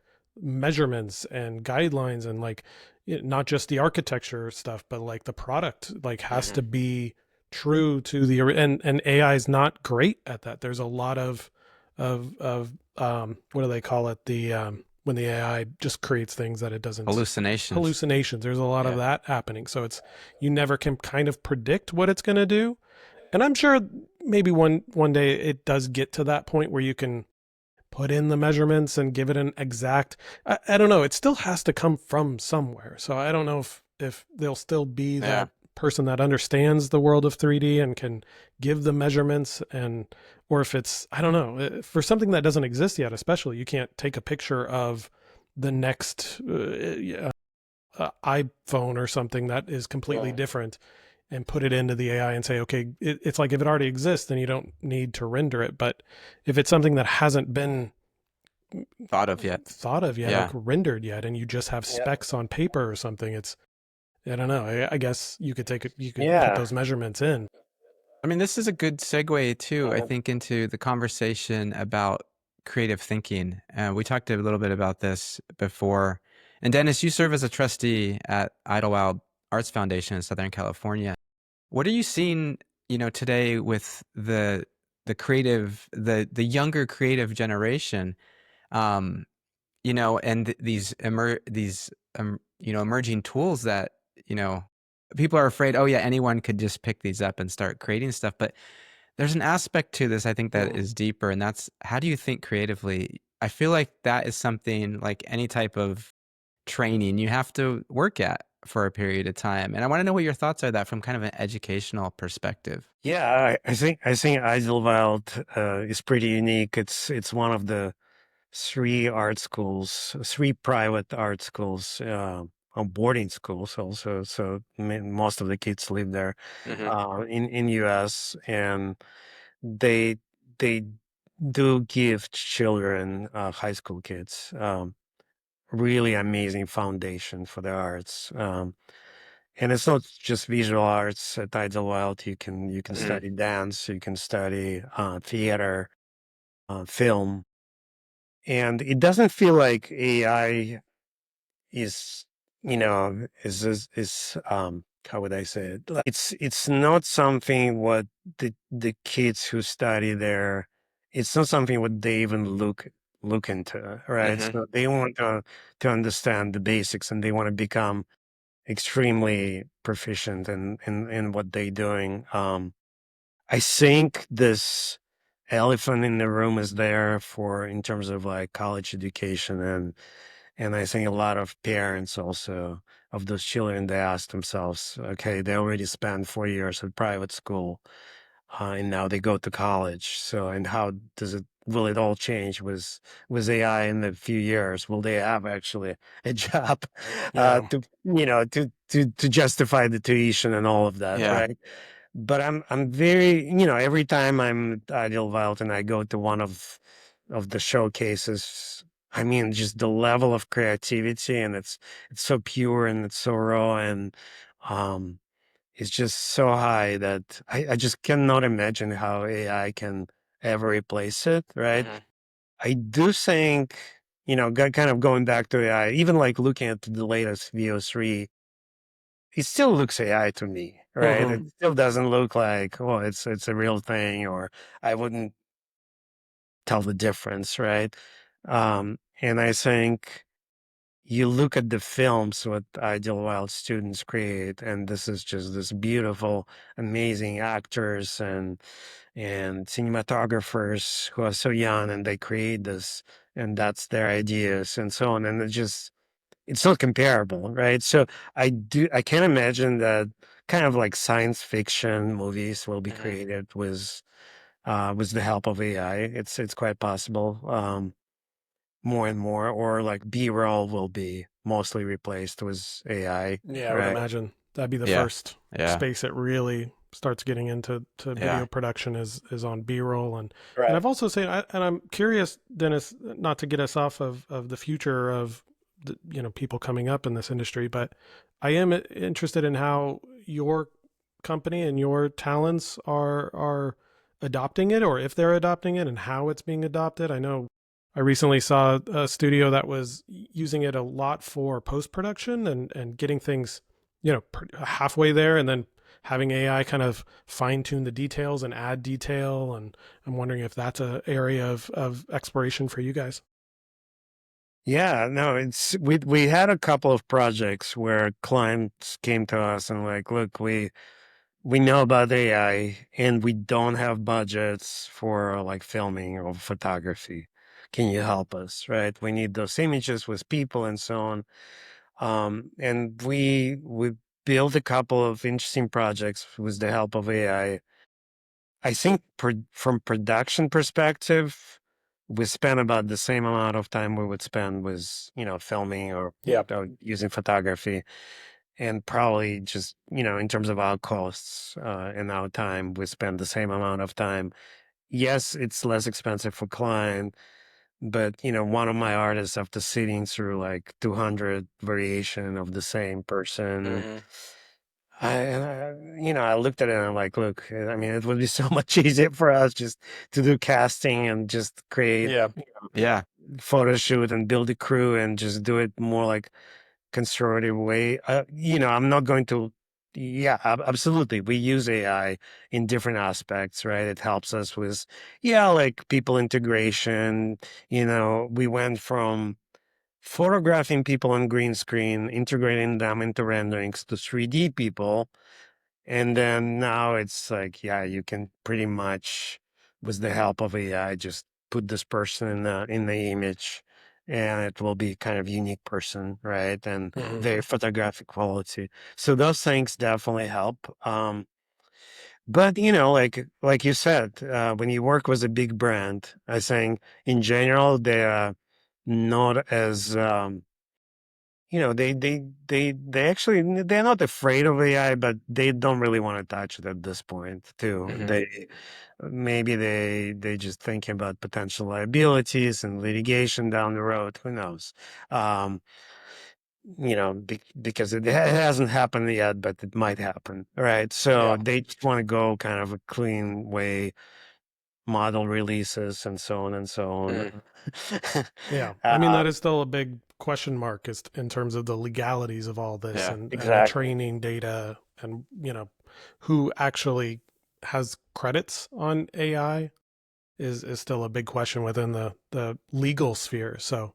measurements and guidelines, and like not just the architecture stuff, but like the product like has Hmm. to be true to the and AI is not great at that. There's a lot of what do they call it? The when the AI just creates things that it doesn't, Hallucinations. hallucinations. There's a lot of Yeah. that happening. So it's, you never can kind of predict what it's going to do. And I'm sure maybe one day it does get to that point where you can put in the measurements and give it an exact, I don't know, it still has to come from somewhere. So I don't know if there'll still be Yeah. that person that understands the world of 3D and can give the measurements, and or if it's, I don't know, for something that doesn't exist yet, especially, you can't take a picture of the next iPhone or something that is completely different and put it into the AI and say, okay, it's like if it already exists, then you don't need to render it. But if it's something that hasn't been Thought of yet. thought of yet or Yeah. rendered yet, and you just have specs on paper or something, it's, I don't know. I guess you could take it, you could put yeah. those measurements in. I mean, this is a good segue too, I Uh, think, into the conversation about creative thinking. We talked a little bit about this before. And Dennis, you serve as a trustee at Idlewild Arts Foundation in Southern California. What are you seeing, today with the younger creative generation? Um, and these emerging tools that, you know, people are afraid, oh yeah, anyone could just pick these up and start creating stuff. But there's an aspect to this, I think, that Mm. is deeper, and that's how do you think creatively? I feel like that is something like any type of training you have to work at for a period of time. And I want to know what your thoughts are that from kind of an educational perspective. yeah, I think Idlewild is pretty unique. It's one of the three art schools, three private art schools, boarding schools also. So most of the kids live there Hmm. in US, and they they do give children, high school kids, really amazing foundation for the arts. And it's not just visual arts at Idlewild. You can Hmm. study dance, you can study theater, film, and it doesn't feel like AI is how would I say it? Like, it's not something what the kids who study there. It's not something what they even look into, right? Hmm. So they want to understand the basics, and they want to become extremely proficient in what they're doing. I think this elephant in the room is there for in terms of like college education, and I think a lot of parents also of those children, they ask themselves, okay, they already spent 4 years at private school, and now they go to college. So, and how will it all change with AI in a few years? Will they have actually a job, Yeah. to justify the tuition and all of that, Yeah. right? But I'm very, every time I'm at Idlewild and I go to one of the showcases, I mean, just the level of creativity, and it's so pure and it's so raw, and um it's just so high that I just cannot imagine how AI can ever replace it, right? Hmm. I do think, kind of going back to AI, even like looking at the latest VO3, it still looks AI to me, right? hmm It still doesn't look like, oh, it's a real thing, or I wouldn't tell the difference, right? And I think you look at the films what Ideal Wild students create, and this is just this beautiful, amazing actors and cinematographers who are so young, and they create this, and that's their ideas and so on, and it's not comparable, right? So I can't imagine that kind of like science fiction movies will be Hmm. created with the help of AI. It's quite possible. more and more, or like B-roll will be mostly replaced with AI, Yeah, I would right? imagine that'd be the Yeah. first Yeah. space it really starts getting into Yeah. video production is on B-roll. And Right. I've also seen and I'm curious, Dennis, not to get us off of the future of people coming up in this industry, but I am interested in how your company and your talents are adopting it, or if they're adopting it and how it's being adopted. I know I recently saw a studio that was using it a lot for post production and getting things, halfway there, and then having AI kind of fine tune the details and add detail. And I'm wondering if that's an area of exploration for you guys. Yeah, no, we had a couple of projects where clients came to us and like, look, we know about AI and we don't have budgets for like filming or photography. Can you help us? Right? We need those images with people and so on. And we built a couple of interesting projects with the help of AI. I think from production perspective, we spend about the same amount of time we would spend with, filming or Yeah. using photography. And probably just, in terms of our costs and our time, we spend the same amount of time. Yes, it's less expensive for client, but, one of my artists, after sitting through like 200 variation of the same person, Hmm. I looked at it and I'm like, look, I mean, it would be so much easier for us just to do casting and just create Yeah. Yeah. photo shoot and build a crew and just do it more like conservative way. I'm not going to, yeah, absolutely. We use AI in different aspects, right? It helps us with, yeah, like people integration. We went from photographing people on green screen, integrating them into renderings to 3D people. And then now it's like, yeah, you can pretty much, with the help of AI, just put this person in the image, and it will be kind of unique person, right? And Hmm. their photographic quality. So those things definitely help. But like you said, when you work with a big brand, I think in general they are not as they actually they're not afraid of AI, but they don't really want to touch it at this point too. Hmm. Maybe they just thinking about potential liabilities and litigation down the road. Who knows? Um, because it hasn't happened yet, but it might happen, right? So Yeah. they just want to go kind of a clean way, model releases and so on and so on. Mm. Yeah. I mean, uh, that is still a big question mark is in terms of the legalities of all this Yeah. and the exactly. training data and, who actually has credits on AI is still a big question within the legal sphere. So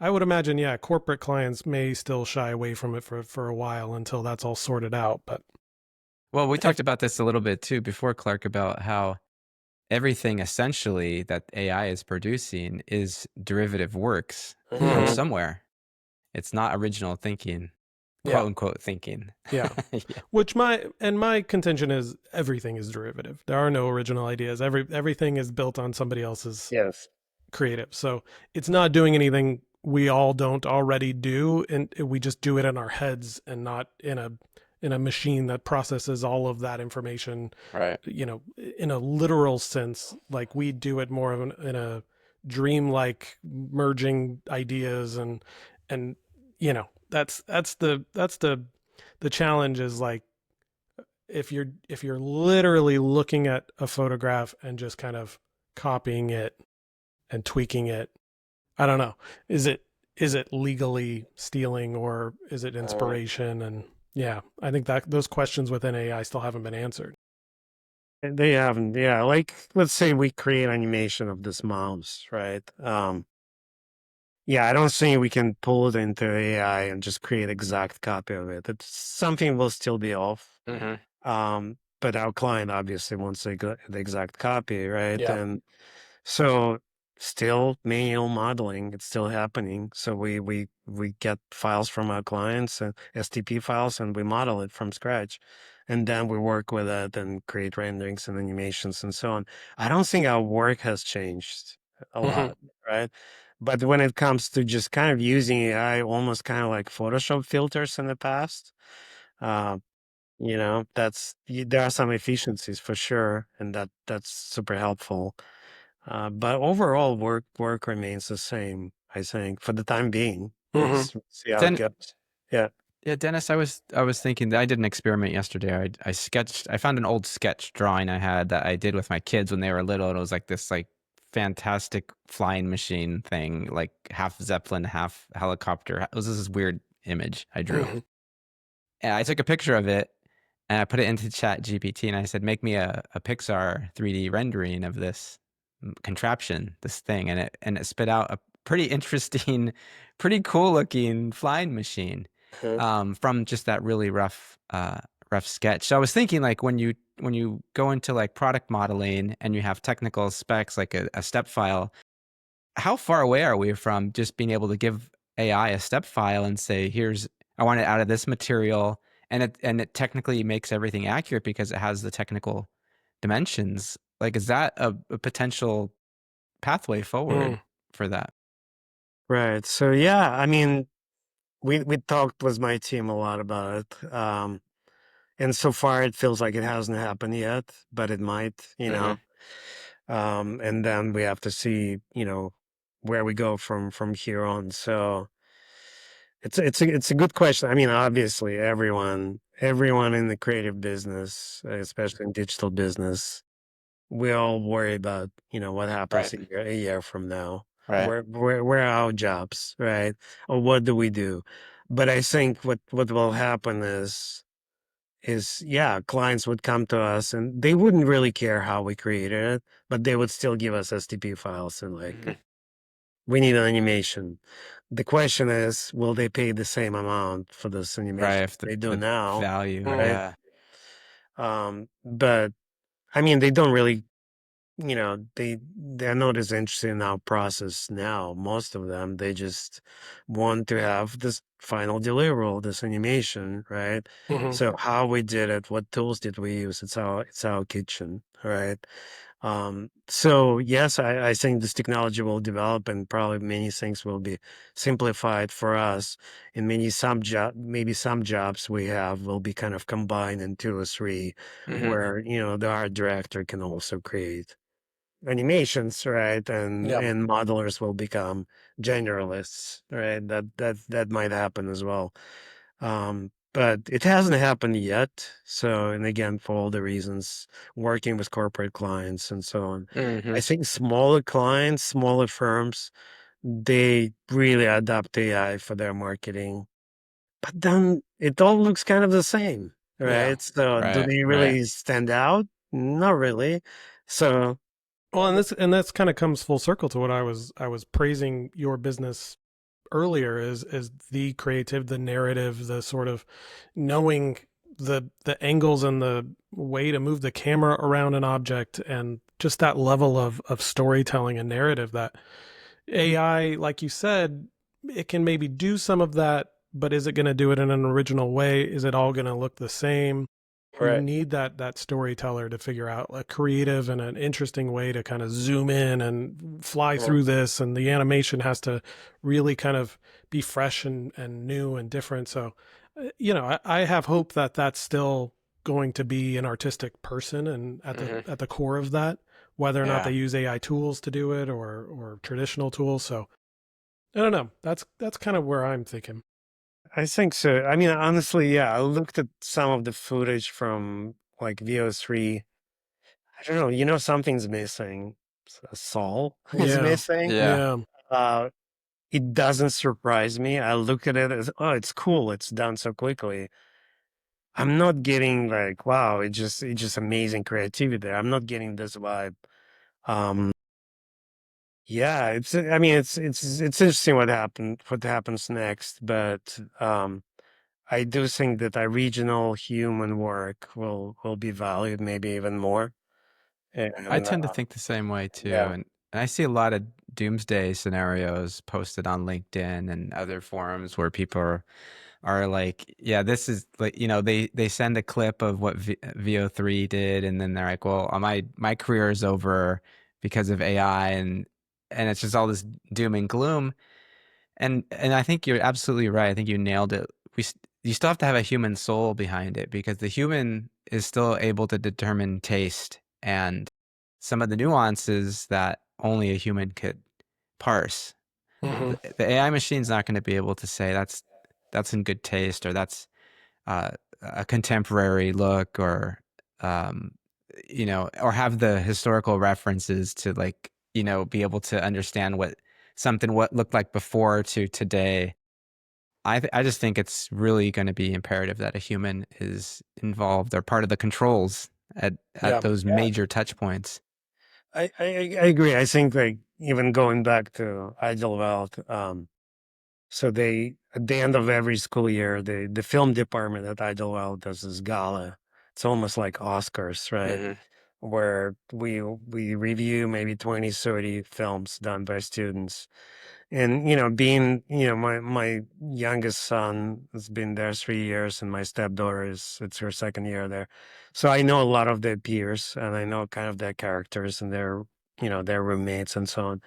I would imagine, yeah, corporate clients may still shy away from it for a while until that's all sorted out. But Well, we if talked about this a little bit too before, Clark, about how everything essentially that AI is producing is derivative works from Mhm. somewhere. It's not original thinking, quote Yeah. unquote thinking. Yeah. Yeah. Which my contention is everything is derivative. There are no original ideas. Everything is built on somebody else's Yes. creative. So it's not doing anything we all don't already do, and we just do it in our heads and not in a machine that processes all of that information. Right. In a literal sense, like we do it more of in a dream-like merging ideas and that's the challenge is like if you're literally looking at a photograph and just kind of copying it and tweaking it. I don't know. Is it legally stealing or is it inspiration? And yeah, I think that those questions within AI still haven't been answered. They haven't, yeah. Like, let's say we create animation of this mouse, right? Yeah, I don't think we can pull it into AI and just create exact copy of it. It's something will still be off. Hmm. But our client obviously wants the exact copy, right? Yeah. And so still manual modeling, it's still happening. So we get files from our clients and STP files and we model it from scratch. And then we work with it and create renderings and animations and so on. I don't think our work has changed a Hmm. lot, right? But when it comes to just kind of using AI, almost kind of like Photoshop filters in the past, uh, there are some efficiencies for sure, and that's super helpful. But overall, work remains the same, I think, for the time being. Hmm. Let's see how it Then goes. Yeah. Yeah, Dennis, I was thinking that I did an experiment yesterday. I found an old sketch drawing I had that I did with my kids when they were little, and it was like this like fantastic flying machine thing, like half Zeppelin, half helicopter. It was this weird image I drew. Hmm. And I took a picture of it and I put it into Chat GPT and I said, make me a Pixar 3D rendering of this contraption, this thing. And it spit out a pretty interesting, pretty cool looking flying machine Uh-huh. from just that really rough sketch. So I was thinking like when you go into like product modeling and you have technical specs like a step file, how far away are we from just being able to give AI a step file and say, here's I want it out of this material, and it technically makes everything accurate because it has the technical dimensions. Like, is that a potential pathway forward for that? Right. So yeah, I mean, we talked with my team a lot about it. And so far it feels like it hasn't happened yet, but it might, Hmm. and then we have to see, where we go from here on. So it's a good question. I mean, obviously everyone in the creative business, especially in digital business, we all worry about, what happens Right. a year from now. Right. Where are our jobs, right? Or what do we do? But I think what will happen is yeah, clients would come to us and they wouldn't really care how we created it, but they would still give us STP files and like, Hmm. we need an animation. The question is, will they pay the same amount for this Right. animation If they do the now, value, Hmm. right? yeah. But I mean, they don't really, they're not as interested in our process now. Most of them, they just want to have this final deliverable, this animation, right? Hmm. So how we did it, what tools did we use? It's our kitchen, right? So yes, I think this technology will develop and probably many things will be simplified for us. And maybe some jobs we have will be kind of combined in two or three, Hmm. where, the art director can also create animations, right? And Yeah. and modelers will become generalists, right? That might happen as well. But it hasn't happened yet. So, and again, for all the reasons, working with corporate clients and so on, Hmm. I think smaller clients, smaller firms, they really adopt AI for their marketing. But then it all looks kind of the same, Yeah. right? So, do Right. they Right. really stand out? Not really. So, Well, and this kind of comes full circle to what I was praising your business earlier is the creative, the narrative, the sort of knowing the angles and the way to move the camera around an object, and just that level of storytelling and narrative that AI, like you said, it can maybe do some of that, but is it going to do it in an original way? Is it all going to look the same? You right. need that storyteller to figure out a creative and an interesting way to kind of zoom in and fly Uh-huh. through this, and the animation has to really kind of be fresh and new and different. So I have hope that that's still going to be an artistic person and at the Hmm. at the core of that, whether or not Yeah. they use AI tools to do it or traditional tools. So I don't know, that's kind of where I'm thinking. I think so. I mean, honestly, yeah, I looked at some of the footage from like VO3. I don't know, something's missing. Saul is Yeah. missing. Yeah. Yeah. Uh, it doesn't surprise me. I look at it as, oh, it's cool. It's done so quickly. I'm not getting like, wow, it's just amazing creativity. I'm not getting this vibe. Um, yeah, I mean, it's interesting what happens next, but I do think that original human work will be valued maybe even more. I And tend to think the same way too, yeah, and I see a lot of doomsday scenarios posted on LinkedIn and other forums where people are like, yeah, this is like, they send a clip of what VO3 did, and then they're like, well, my career is over because of AI, and and it's just all this doom and gloom. And I think you're absolutely right. I think you nailed it. You still have to have a human soul behind it, because the human is still able to determine taste and some of the nuances that only a human could parse. Hmm. The AI machine's not going to be able to say that's in good taste, or that's uh, a contemporary look, or um, or have the historical references to, like, be able to understand what looked like before to today. I just think it's really going to be imperative that a human is involved, or part of the controls at Yeah. those Yeah, major touch points. I agree. I think like even going back to Idlewild, so they at the end of every school year, the film department at Idlewild does this gala. It's almost like Oscars, right? Hmm. Where we review maybe 20, 30 films done by students. And being my youngest son has been there 3 years, and my stepdaughter it's her second year there, so I know a lot of their peers, and I know kind of their characters and their roommates and so on.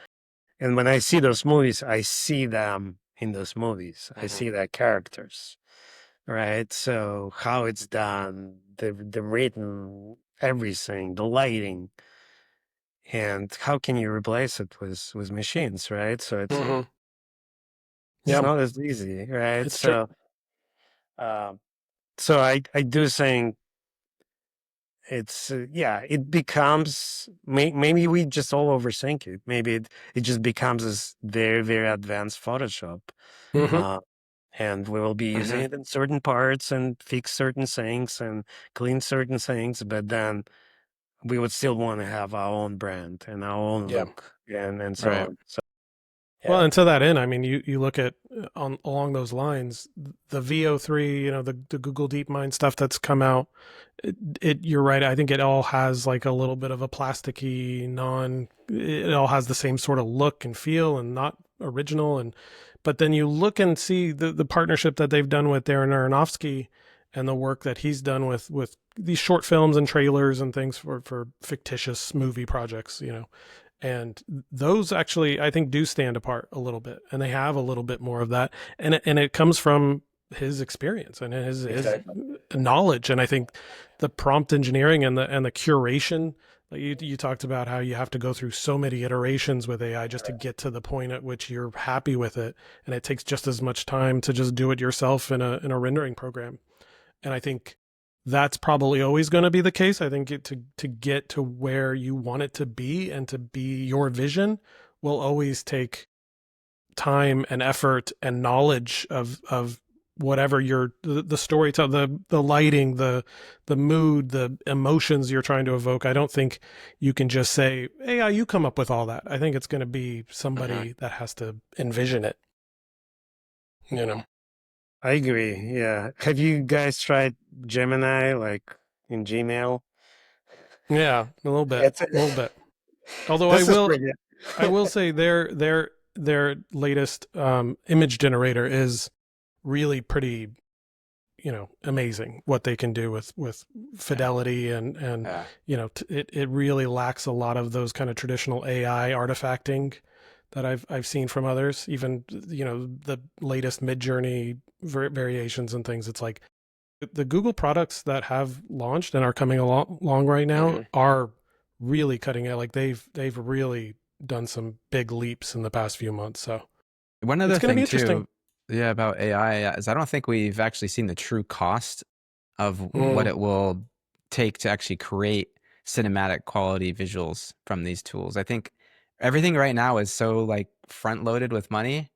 And when I see those movies, I see them in those movies. I Hmm. see their characters, right? So how it's done, the written, everything, the lighting, and how can you replace it with machines, right? So Hmm. it's Yeah. not as easy, right? It's true. Uh, so I do think it's yeah, it becomes maybe we just all overthink it. Maybe it just becomes this very, very advanced Photoshop, Hmm. uh, and we will be using Hmm. it in certain parts and fix certain things and clean certain things, but then we would still want to have our own brand and our own Yeah. look and so Right. on. So Well, yeah. and to that end, I mean, you look at on along those lines, the VO3, the Google DeepMind stuff that's come out. You're right. I think it all has like a little bit of a plasticky, non. It all has the same sort of look and feel, and not original. And but then you look and see the partnership that they've done with Darren Aronofsky, and the work that he's done with these short films and trailers and things for fictitious movie projects. And those actually I think do stand apart a little bit, and they have a little bit more of that, and it comes from his experience and his Exactly. knowledge. And I think the prompt engineering and the curation, like you talked about how you have to go through so many iterations with AI just to get to the point at which you're happy with it, and it takes just as much time to just do it yourself in a rendering program. And I think that's probably always going to be the case. I think to get to where you want it to be and to be your vision will always take time and effort and knowledge of whatever the storytelling, the lighting, the mood, the emotions you're trying to evoke. I don't think you can just say, "Hey, you come up with all that." I think it's going to be Hmm. somebody that has to envision it. You know. I agree. Yeah. Have you guys tried Gemini, like in Gmail? Yeah, a little bit, It's a little bit. Although this is pretty I will say their latest image generator is really pretty, amazing what they can do with Yeah. fidelity and Yeah. it really lacks a lot of those kind of traditional AI artifacting that I've seen from others. Even the latest Mid Journey variations and things. It's like the Google products that have launched and are coming along right now Hmm. are really cutting it. Like they've really done some big leaps in the past few months. So One it's other going to be thing interesting. too, yeah, about AI is I don't think we've actually seen the true cost of what Mm, it will take to actually create cinematic quality visuals from these tools. I think everything right now is so, like, front loaded with money,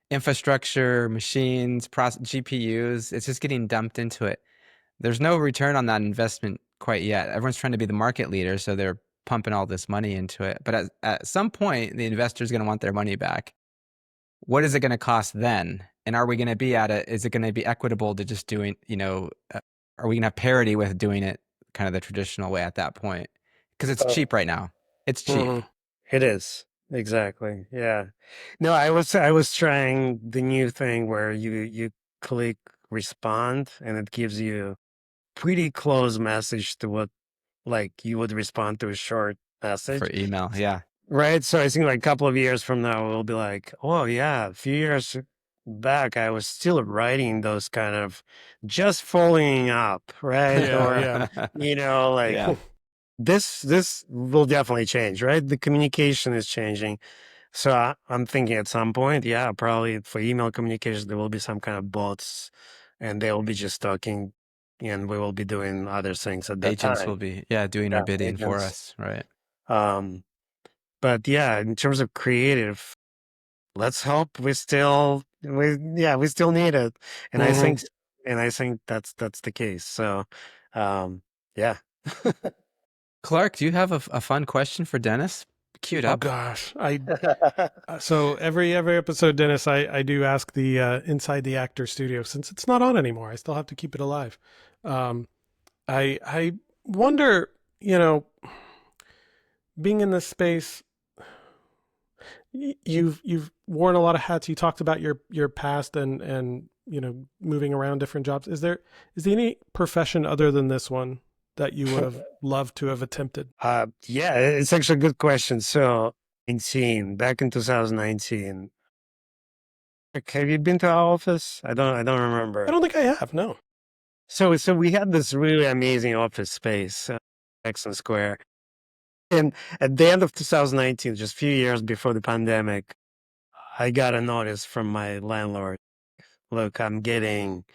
infrastructure, machines, GPUs. It's just getting dumped into it. There's no return on that investment quite yet. Everyone's trying to be the market leader, so they're pumping all this money into it. But at some point, the investor's going to want their money back. What is it going to cost then? And are we going to be at it? Is it going to be equitable to just doing, are we going to have parity with doing it kind of the traditional way at that point? Because it's uh, cheap right now. It's cheap. mhm. it is. Exactly. Yeah. No, I was trying the new thing where you click respond and it gives you pretty close message to what like you would respond to a short For message. email. Yeah. Right. So I think like a couple of years from now, we'll be like, oh, yeah, a few years back, I was still writing those kind of just following up, right? Yeah, Or, yeah. like Yeah. this will definitely change, right? The communication is changing. So I'm thinking at some point, yeah, probably for email communications, there will be some kind of bots and they will be just talking and we will be doing other things at that Agents time. will be, yeah, doing our Yeah, bidding for agents. us, right? Um, but yeah, in terms of creative, let's hope we still need it. And I Hmm. think that's the case. So yeah. Clark, do you have a fun question for Dennis? Queued Oh up. gosh, I so every episode, Dennis, I do ask the inside the actor studio since it's not on anymore. I still have to keep it alive. Um, I wonder, you know, being in this space, you've worn a lot of hats. You talked about your past and moving around different jobs. Is there any profession other than this one that you would have loved to have attempted? Yeah, it's actually a good question. So 19, back in 2019. Like, have you been to our office? I don't I remember. don't think I have. No. So we had this really amazing office space, Exxon Square. And at the end of 2019, just a few years before the pandemic, I got a notice from my landlord. Look, I'm getting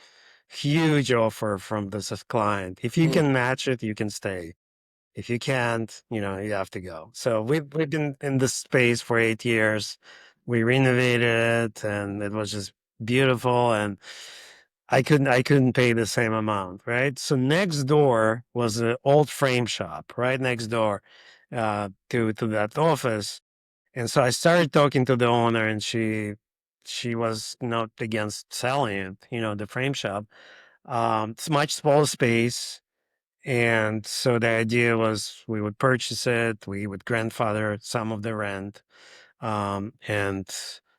huge offer from this client. If you Mm. can match it, you can stay. If you can't, you have to go. So we've been in this space for 8 years. We renovated it and it was just beautiful. And I couldn't pay the same amount, right? So next door was an old frame shop, right next door to that office. And so I started talking to the owner and she was not against selling it, the frame shop. It's much smaller space. And so the idea was we would purchase it, we would grandfather some of the rent, and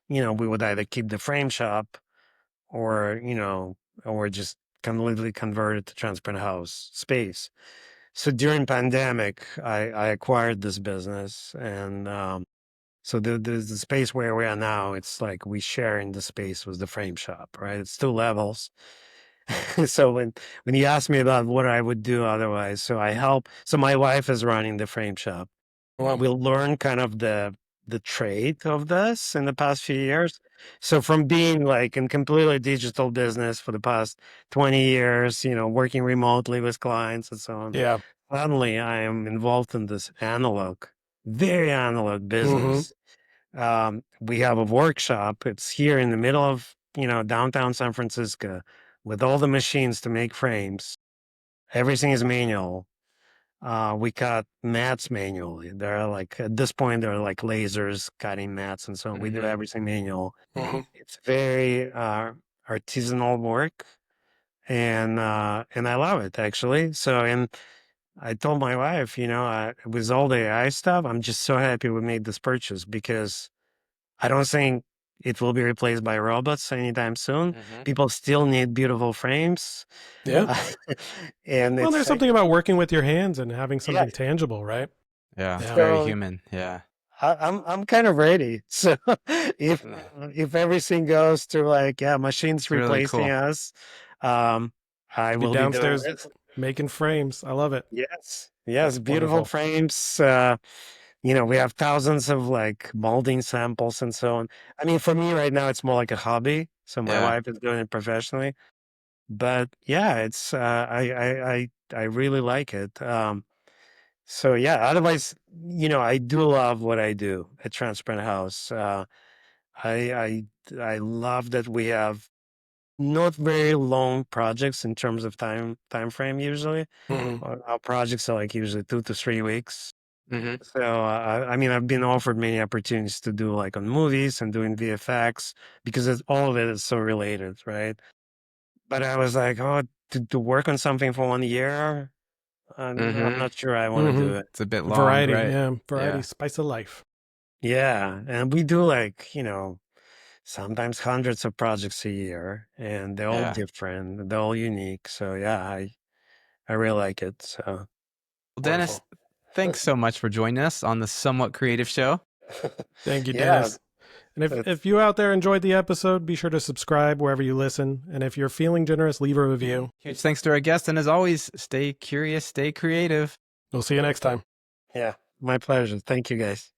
we would either keep the frame shop or or just completely convert it to transparent house space. So during pandemic, I acquired this business, and so the space where we are now, it's like we share in the space with the frame shop, right? It's two levels. So when you ask me about what I would do otherwise, so I help. So my wife is running the frame shop. Well, We learned kind of the trade of this in the past few years. So from being like in completely digital business for the past 20 years, working remotely with clients and so on, yeah. suddenly I am involved in this analog, very analog Hmm. business. We have a workshop. It's here in the middle of, downtown San Francisco with all the machines to make frames. Everything is manual. We cut mats manually. There are like, at this point, there are like lasers cutting mats and so on. We do Hmm. everything manual. Hmm. It's very artisanal work and I love it actually. So, and I told my wife, with all the AI stuff, I'm just so happy we made this purchase because I don't think it will be replaced by robots anytime soon. Hmm. People still need beautiful frames. Yeah. And Well, it's there's like, something about working with your hands and having yeah. something tangible, right? Yeah, it's Yeah. very So human. Yeah. I'm kind of ready. So if Mm. if everything goes to like, yeah, machines It's really replacing cool. us, um, I Be will be doing downstairs this. making frames. I love it. Yes. Yes, That's beautiful wonderful. frames. We have thousands of like molding samples and so on. I mean, for me right now, it's more like a hobby. So my Yeah. wife is doing it professionally. But yeah, it's I really like it. So yeah, otherwise, I do love what I do at Transparent House. I I love that we have not very long projects in terms of time frame usually. Hmm. Our projects are like usually 2 to 3 weeks. Hmm. So I mean, I've been offered many opportunities to do like on movies and doing VFX because all of it is so related, right? But I was like, oh, to work on something for 1 year, I'm Hmm. not sure I want to Hmm. do it. It's a bit long, Variety. right? Yeah. Variety, Yeah. spice of life. Yeah, and we do like, sometimes hundreds of projects a year, and they're all Yeah. different, they're all unique. So yeah, I really like it. So Well, Dennis, Wonderful. Thanks so much for joining us on the Somewhat Creative Show. Thank you, Yeah, Dennis. And if you out there enjoyed the episode, be sure to subscribe wherever you listen. And if you're feeling generous, leave a review. Huge thanks to our guest. And as always, stay curious, stay creative. We'll see you next time. yeah, my pleasure. Thank you, guys.